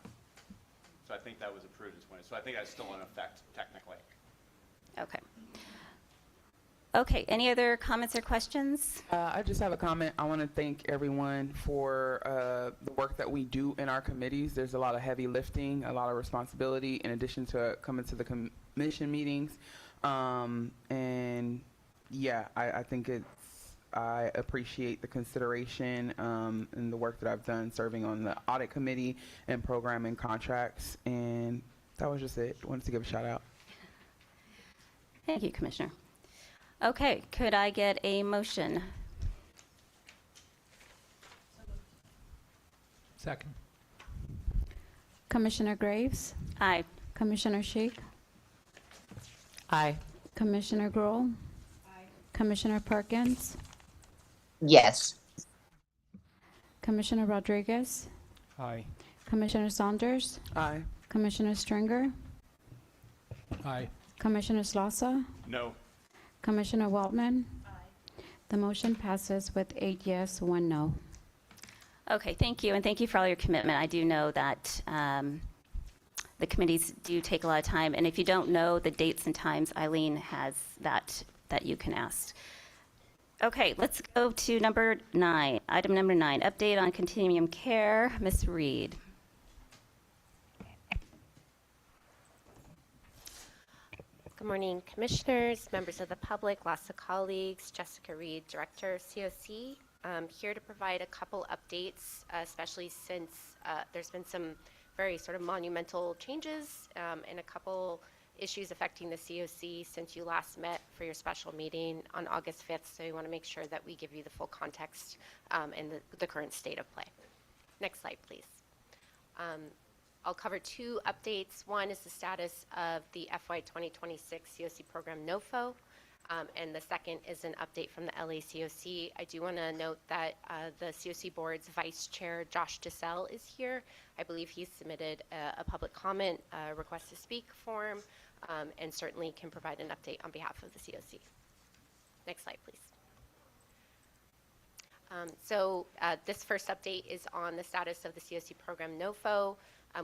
So I think that was approved in 20. So I think that's still in effect technically. Okay. Okay, any other comments or questions? I just have a comment. I want to thank everyone for the work that we do in our committees. There's a lot of heavy lifting, a lot of responsibility in addition to coming to the commission meetings. And yeah, I think I appreciate the consideration and the work that I've done serving on the audit committee and program and contracts. And that was just it. Wanted to give a shout out. Thank you, Commissioner. Okay, could I get a motion? Second. Commissioner Graves, Aye. Commissioner Sheik, Aye. Commissioner Grohl, Commissioner Perkins, Yes. Commissioner Rodriguez, Aye. Commissioner Saunders, Aye. Commissioner Stringer, Aye. Commissioner LAHSA, No. Commissioner Waltman. The motion passes with 8 yes, 1 no. Okay, thank you, and thank you for all your commitment. I do know that the committees do take a lot of time, and if you don't know the dates and times, Eileen has that you can ask. Okay, let's go to number 9. Item number 9, update on continuum care. Ms. Reed. Good morning, commissioners, members of the public, LAHSA colleagues, Jessica Reed, Director, COC. I'm here to provide a couple updates, especially since there's been some very sort of monumental changes and a couple issues affecting the COC since you last met for your special meeting on August 5th. So we want to make sure that we give you the full context and the current state of play. Next slide, please. I'll cover 2 updates. One is the status of the FY 2026 COC program NOFO, and the second is an update from the LACOC. I do want to note that the COC board's vice chair, Josh DeSalle, is here. I believe he's submitted a public comment request to speak form and certainly can provide an update on behalf of the COC. Next slide, please. This first update is on the status of the COC program NOFO.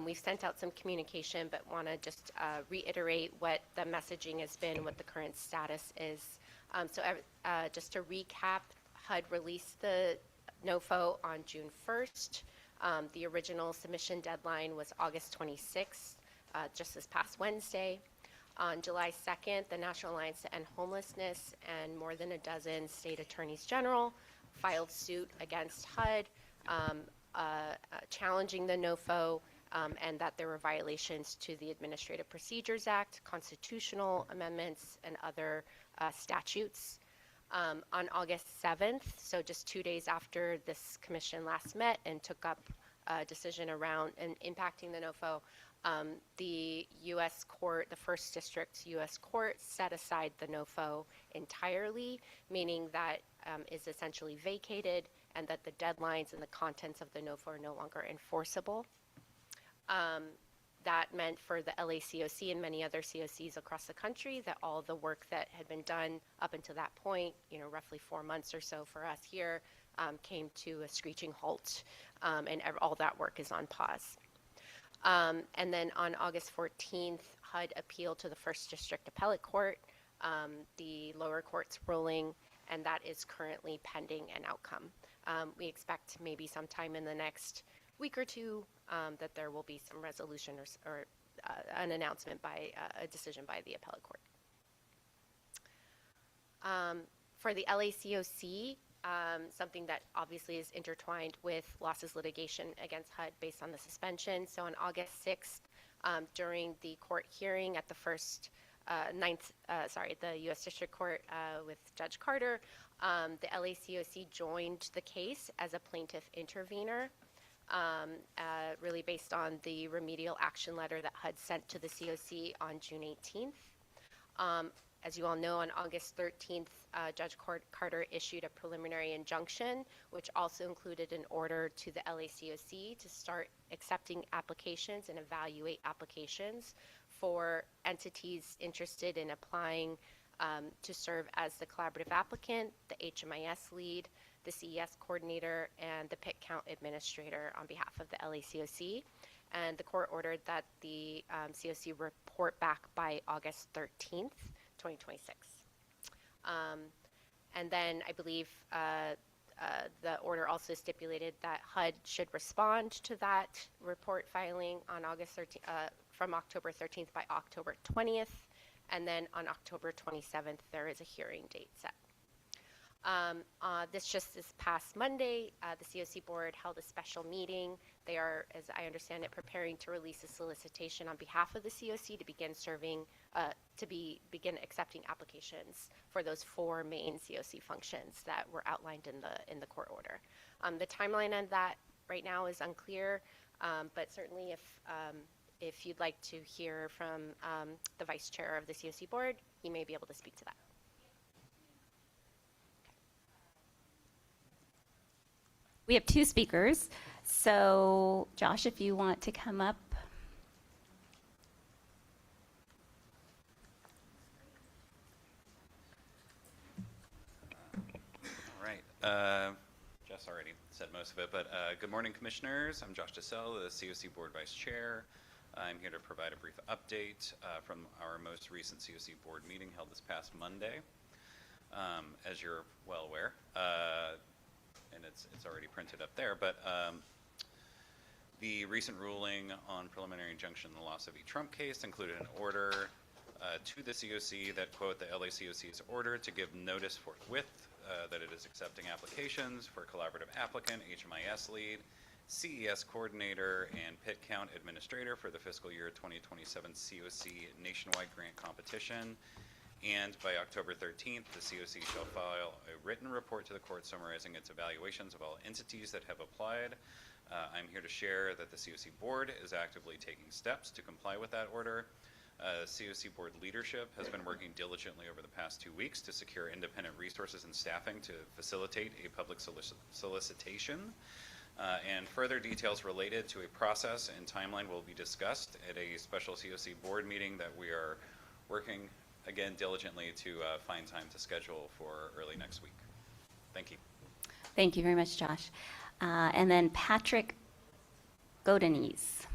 We've sent out some communication, but want to just reiterate what the messaging has been, what the current status is. Just to recap, HUD released the NOFO on June 1st. The original submission deadline was August 26th, just this past Wednesday. On July 2nd, the National Alliance to End Homelessness and more than a dozen state attorneys general filed suit against HUD, challenging the NOFO, and that there were violations to the Administrative Procedures Act, constitutional amendments, and other statutes. On August 7th, so just 2 days after this commission last met and took up a decision around and impacting the NOFO, the U.S. court, the First District U.S. court, set aside the NOFO entirely, meaning that is essentially vacated and that the deadlines and the contents of the NOFO are no longer enforceable. That meant for the LACOC and many other COCs across the country that all the work that had been done up until that point, roughly 4 months or so for us here, came to a screeching halt, and all that work is on pause. And then on August 14th, HUD appealed to the First District Appellate Court, the lower court's ruling, and that is currently pending an outcome. We expect maybe sometime in the next week or two that there will be some resolution or an announcement by a decision by the appellate court. For the LACOC, something that obviously is intertwined with LAHSA's litigation against HUD based on the suspension. So on August 6th, during the court hearing at the the U.S. District Court with Judge Carter, the LACOC joined the case as a plaintiff intervener, really based on the remedial action letter that HUD sent to the COC on June 18th. As you all know, on August 13th, Judge Carter issued a preliminary injunction, which also included an order to the LACOC to start accepting applications and evaluate applications for entities interested in applying to serve as the collaborative applicant, the HMIS lead, the CES coordinator, and the PIT count administrator on behalf of the LACOC. And the court ordered that the COC report back by August 13th, 2026. And then I believe the order also stipulated that HUD should respond to that report filing on August 13th, from October 13th by October 20th. And then on October 27th, there is a hearing date set. This past Monday, the COC board held a special meeting. They are, as I understand it, preparing to release a solicitation on behalf of the COC to begin begin accepting applications for those 4 main COC functions that were outlined in the court order. The timeline on that right now is unclear, but certainly if you'd like to hear from the vice chair of the COC board, he may be able to speak to that. We have 2 speakers. So, Josh, if you want to come up. All right. Jess already said most of it, but good morning, commissioners. I'm Josh DeSell, the COC Board Vice Chair. I'm here to provide a brief update from our most recent COC board meeting held this past Monday. As you're well aware, and it's already printed up there, but the recent ruling on preliminary injunction in the LAHSA v. Trump case included an order to the COC that, quote, the LACOC is ordered to give notice forthwith that it is accepting applications for collaborative applicant, HMIS lead, CES coordinator, and PIT count administrator for the fiscal year 2027 COC nationwide grant competition. And by October 13th, the COC shall file a written report to the court summarizing its evaluations of all entities that have applied. I'm here to share that the COC board is actively taking steps to comply with that order. COC board leadership has been working diligently over the past 2 weeks to secure independent resources and staffing to facilitate a public solicitation. And further details related to a process and timeline will be discussed at a special COC board meeting that we are working again diligently to find time to schedule for early next week. Thank you. Thank you very much, Josh. And then Patrick Godinese.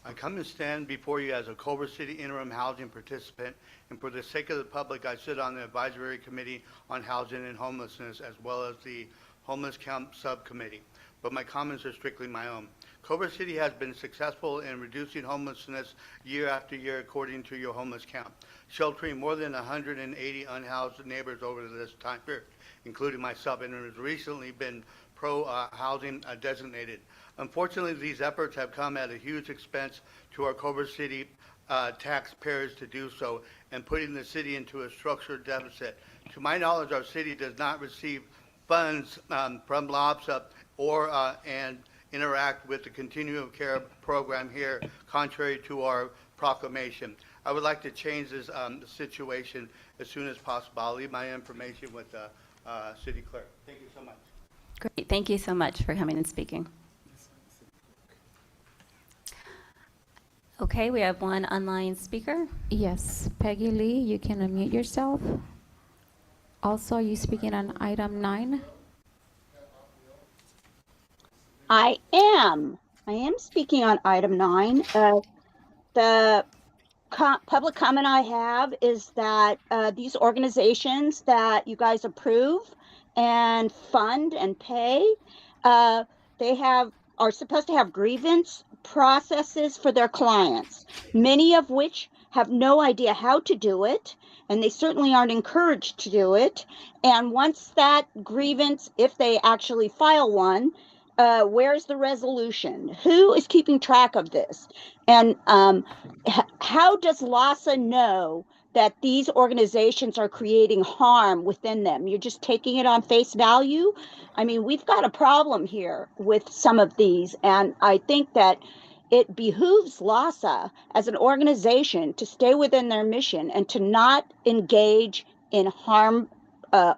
I come to stand before you as a Culver City interim housing participant, and for the sake of the public, I sit on the advisory committee on housing and homelessness, as well as the homeless camp subcommittee. But my comments are strictly my own. Culver City has been successful in reducing homelessness year after year, according to your homeless count, sheltering more than 180 unhoused neighbors over this time period, including myself, and it has recently been pro-housing designated. Unfortunately, these efforts have come at a huge expense to our Culver City taxpayers to do so, and putting the city into a structured deficit. To my knowledge, our city does not receive funds from LAHSA or and interact with the continuum of care program here, contrary to our proclamation. I would like to change this situation as soon as possible. I'll leave my information with the city clerk. Thank you so much. Great, thank you so much for coming and speaking. Okay, we have one online speaker. Yes, Peggy Lee, you can unmute yourself. Also, you speaking on item 9? I am. I am speaking on item 9. The public comment I have is that these organizations that you guys approve and fund and pay, they are supposed to have grievance processes for their clients, many of which have no idea how to do it, and they certainly aren't encouraged to do it. And once that grievance, if they actually file one, where's the resolution? Who is keeping track of this? And how does LAHSA know that these organizations are creating harm within them? You're just taking it on face value? I mean, we've got a problem here with some of these, and I think that it behooves LAHSA as an organization to stay within their mission and to not engage in harm,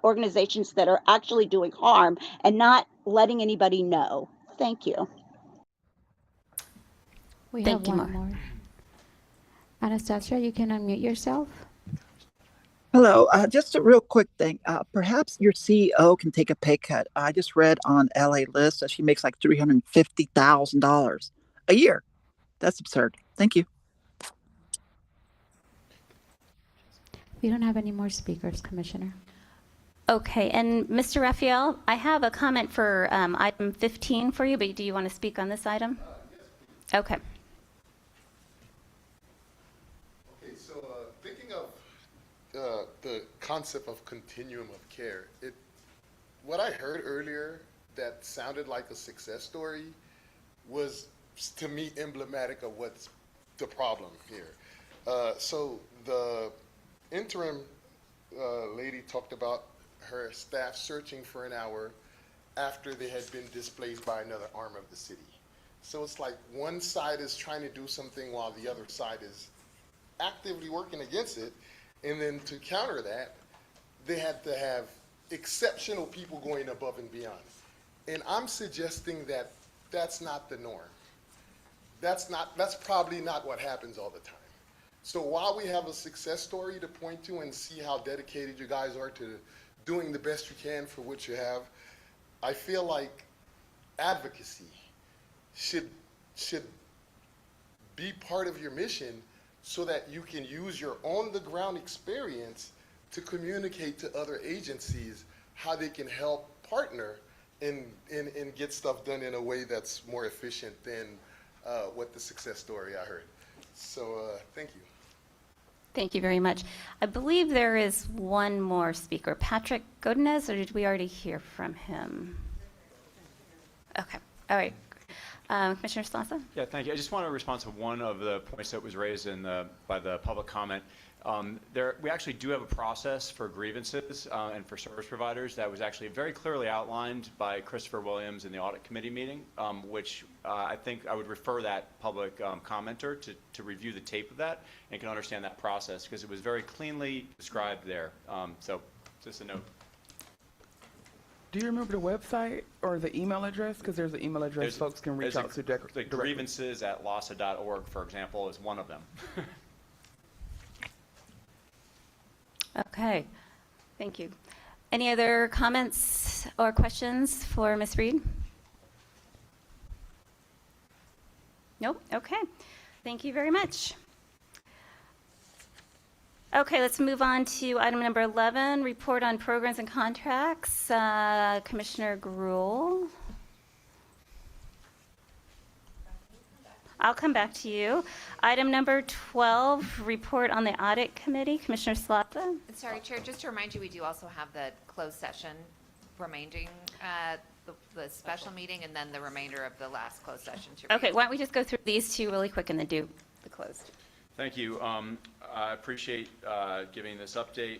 organizations that are actually doing harm and not letting anybody know. Thank you. We Thank have you, one more. Anastasia, you can unmute yourself. Hello, just a real quick thing. Perhaps your CEO can take a pay cut. I just read on LAHSA that she makes like $350,000 a year. That's absurd. Thank you. We don't have any more speakers, Commissioner. Okay, and Mr. Raphael, I have a comment for item 15 for you, but do you want to speak on this item? Okay. Okay, so thinking of the concept of continuum of care, what I heard earlier that sounded like a success story was, to me, emblematic of what's the problem here. So the interim lady talked about her staff searching for an hour after they had been displaced by another arm of the city. So it's like one side is trying to do something while the other side is actively working against it. And then to counter that, they had to have exceptional people going above and beyond. And I'm suggesting that that's not the norm. That's probably not what happens all the time. So while we have a success story to point to and see how dedicated you guys are to doing the best you can for what you have, I feel like advocacy should be part of your mission so that you can use your on-the-ground experience to communicate to other agencies how they can help partner and get stuff done in a way that's more efficient than what the success story I heard. So thank you. Thank you very much. I believe there is one more speaker, Patrick Godinez, or did we already hear from him? Okay, all right. Commissioner Slasa? Yeah, thank you. I just want to respond to one of the points that was raised by the public comment. We actually do have a process for grievances and for service providers that was actually very clearly outlined by Christopher Williams in the audit committee meeting, which I think I would refer that public commenter to review the tape of that and can understand that process because it was very cleanly described there. So just a note. Do you remember the website or the email address? Because there's an email address folks can reach out to. The grievances at LAHSA.org, for example, is one of them. Okay, thank you. Any other comments or questions for Ms. Reed? Nope, okay. Thank you very much. Okay, let's move on to item number 11, report on programs and contracts. Commissioner Gruhl. I'll come back to you. Item number 12, report on the audit committee. Commissioner Slata. Sorry, Chair, just to remind you, we do also have the closed session remaining, the special meeting, and then the remainder of the last closed session. Okay, why don't we just go through these two really quick and then do the closed. Thank you. I appreciate giving this update.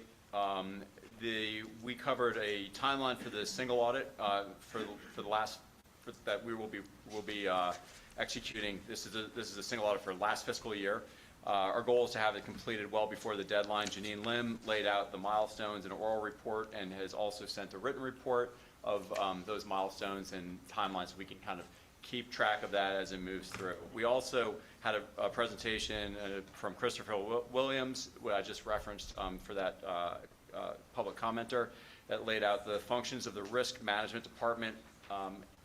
We covered a timeline for the single audit for the last that we will be executing. This is a single audit for last fiscal year. Our goal is to have it completed well before the deadline. Janine Lim laid out the milestones in an oral report and has also sent a written report of those milestones and timelines so we can kind of keep track of that as it moves through. We also had a presentation from Christopher Williams, what I just referenced for that public commenter, that laid out the functions of the risk management department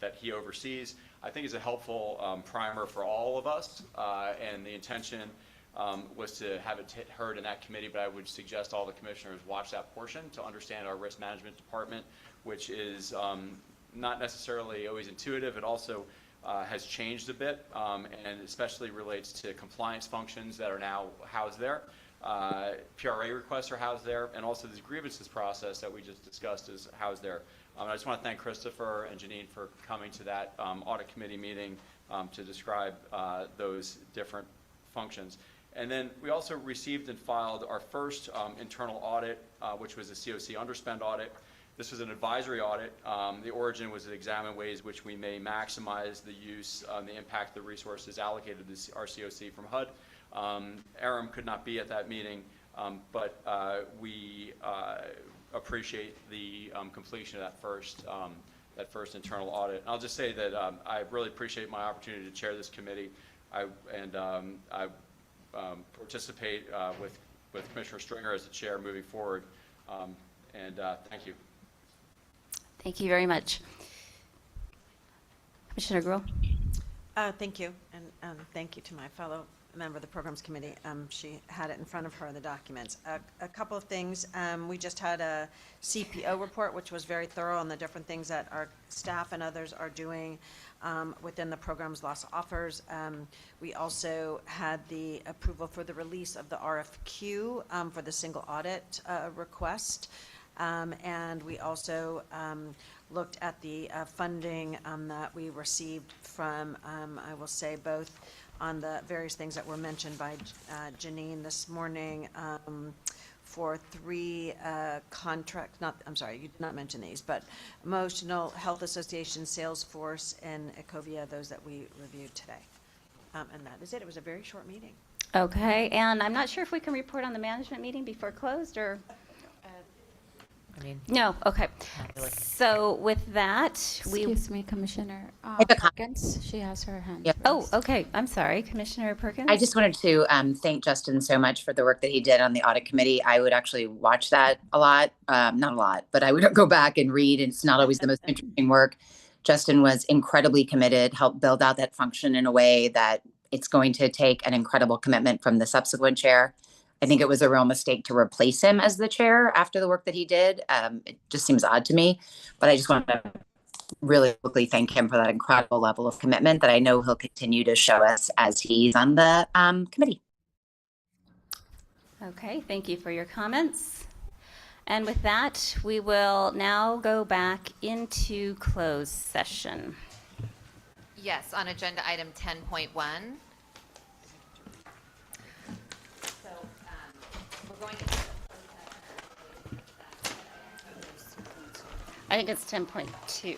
that he oversees. I think is a helpful primer for all of us, and the intention was to have it heard in that committee, but I would suggest all the commissioners watch that portion to understand our risk management department, which is not necessarily always intuitive. It also has changed a bit, and especially relates to compliance functions that are now housed there. PRA requests are housed there, and also this grievances process that we just discussed is housed there. I just want to thank Christopher and Janine for coming to that audit committee meeting to describe those different functions. And then we also received and filed our first internal audit, which was a COC underspend audit. This was an advisory audit. The origin was to examine ways which we may maximize the use, the impact of the resources allocated to our COC from HUD. Aram could not be at that meeting, but we appreciate the completion of that first internal audit. And I'll just say that I really appreciate my opportunity to chair this committee. I participate with Commissioner Stringer as the chair moving forward. Thank you. Thank you very much. Commissioner Gruhl? Thank you, and thank you to my fellow member of the Programs Committee. She had it in front of her, the documents. A couple of things. We just had a CPO report, which was very thorough on the different things that our staff and others are doing within the program's LAHSA offers. We also had the approval for the release of the RFQ for the single audit request. And we also looked at the funding that we received from, I will say, both on the various things that were mentioned by Janine this morning for 3 contract, I'm sorry, you did not mention these, but Emotional Health Association, Salesforce, and Ecovia, those that we reviewed today. And that is it. It was a very short meeting. Okay, and I'm not sure if we can report on the management meeting before closed, or? No, okay. Really. So with that, Excuse me, Commissioner Perkins, she has her hand Yep. Oh, raised. okay, I'm sorry, Commissioner Perkins? I just wanted to thank Justin so much for the work that he did on the audit committee. I would actually watch that a lot, not a lot, but I would go back and read. And it's not always the most interesting work. Justin was incredibly committed, helped build out that function in a way that it's going to take an incredible commitment from the subsequent chair. I think it was a real mistake to replace him as the chair after the work that he did. It just seems odd to me, but I just want to really quickly thank him for that incredible level of commitment that I know he'll continue to show us as he's on the committee. Okay, thank you for your comments. And with that, we will now go back into closed session. Yes, on agenda item 10.1. So we're going to. I think it's 10.2.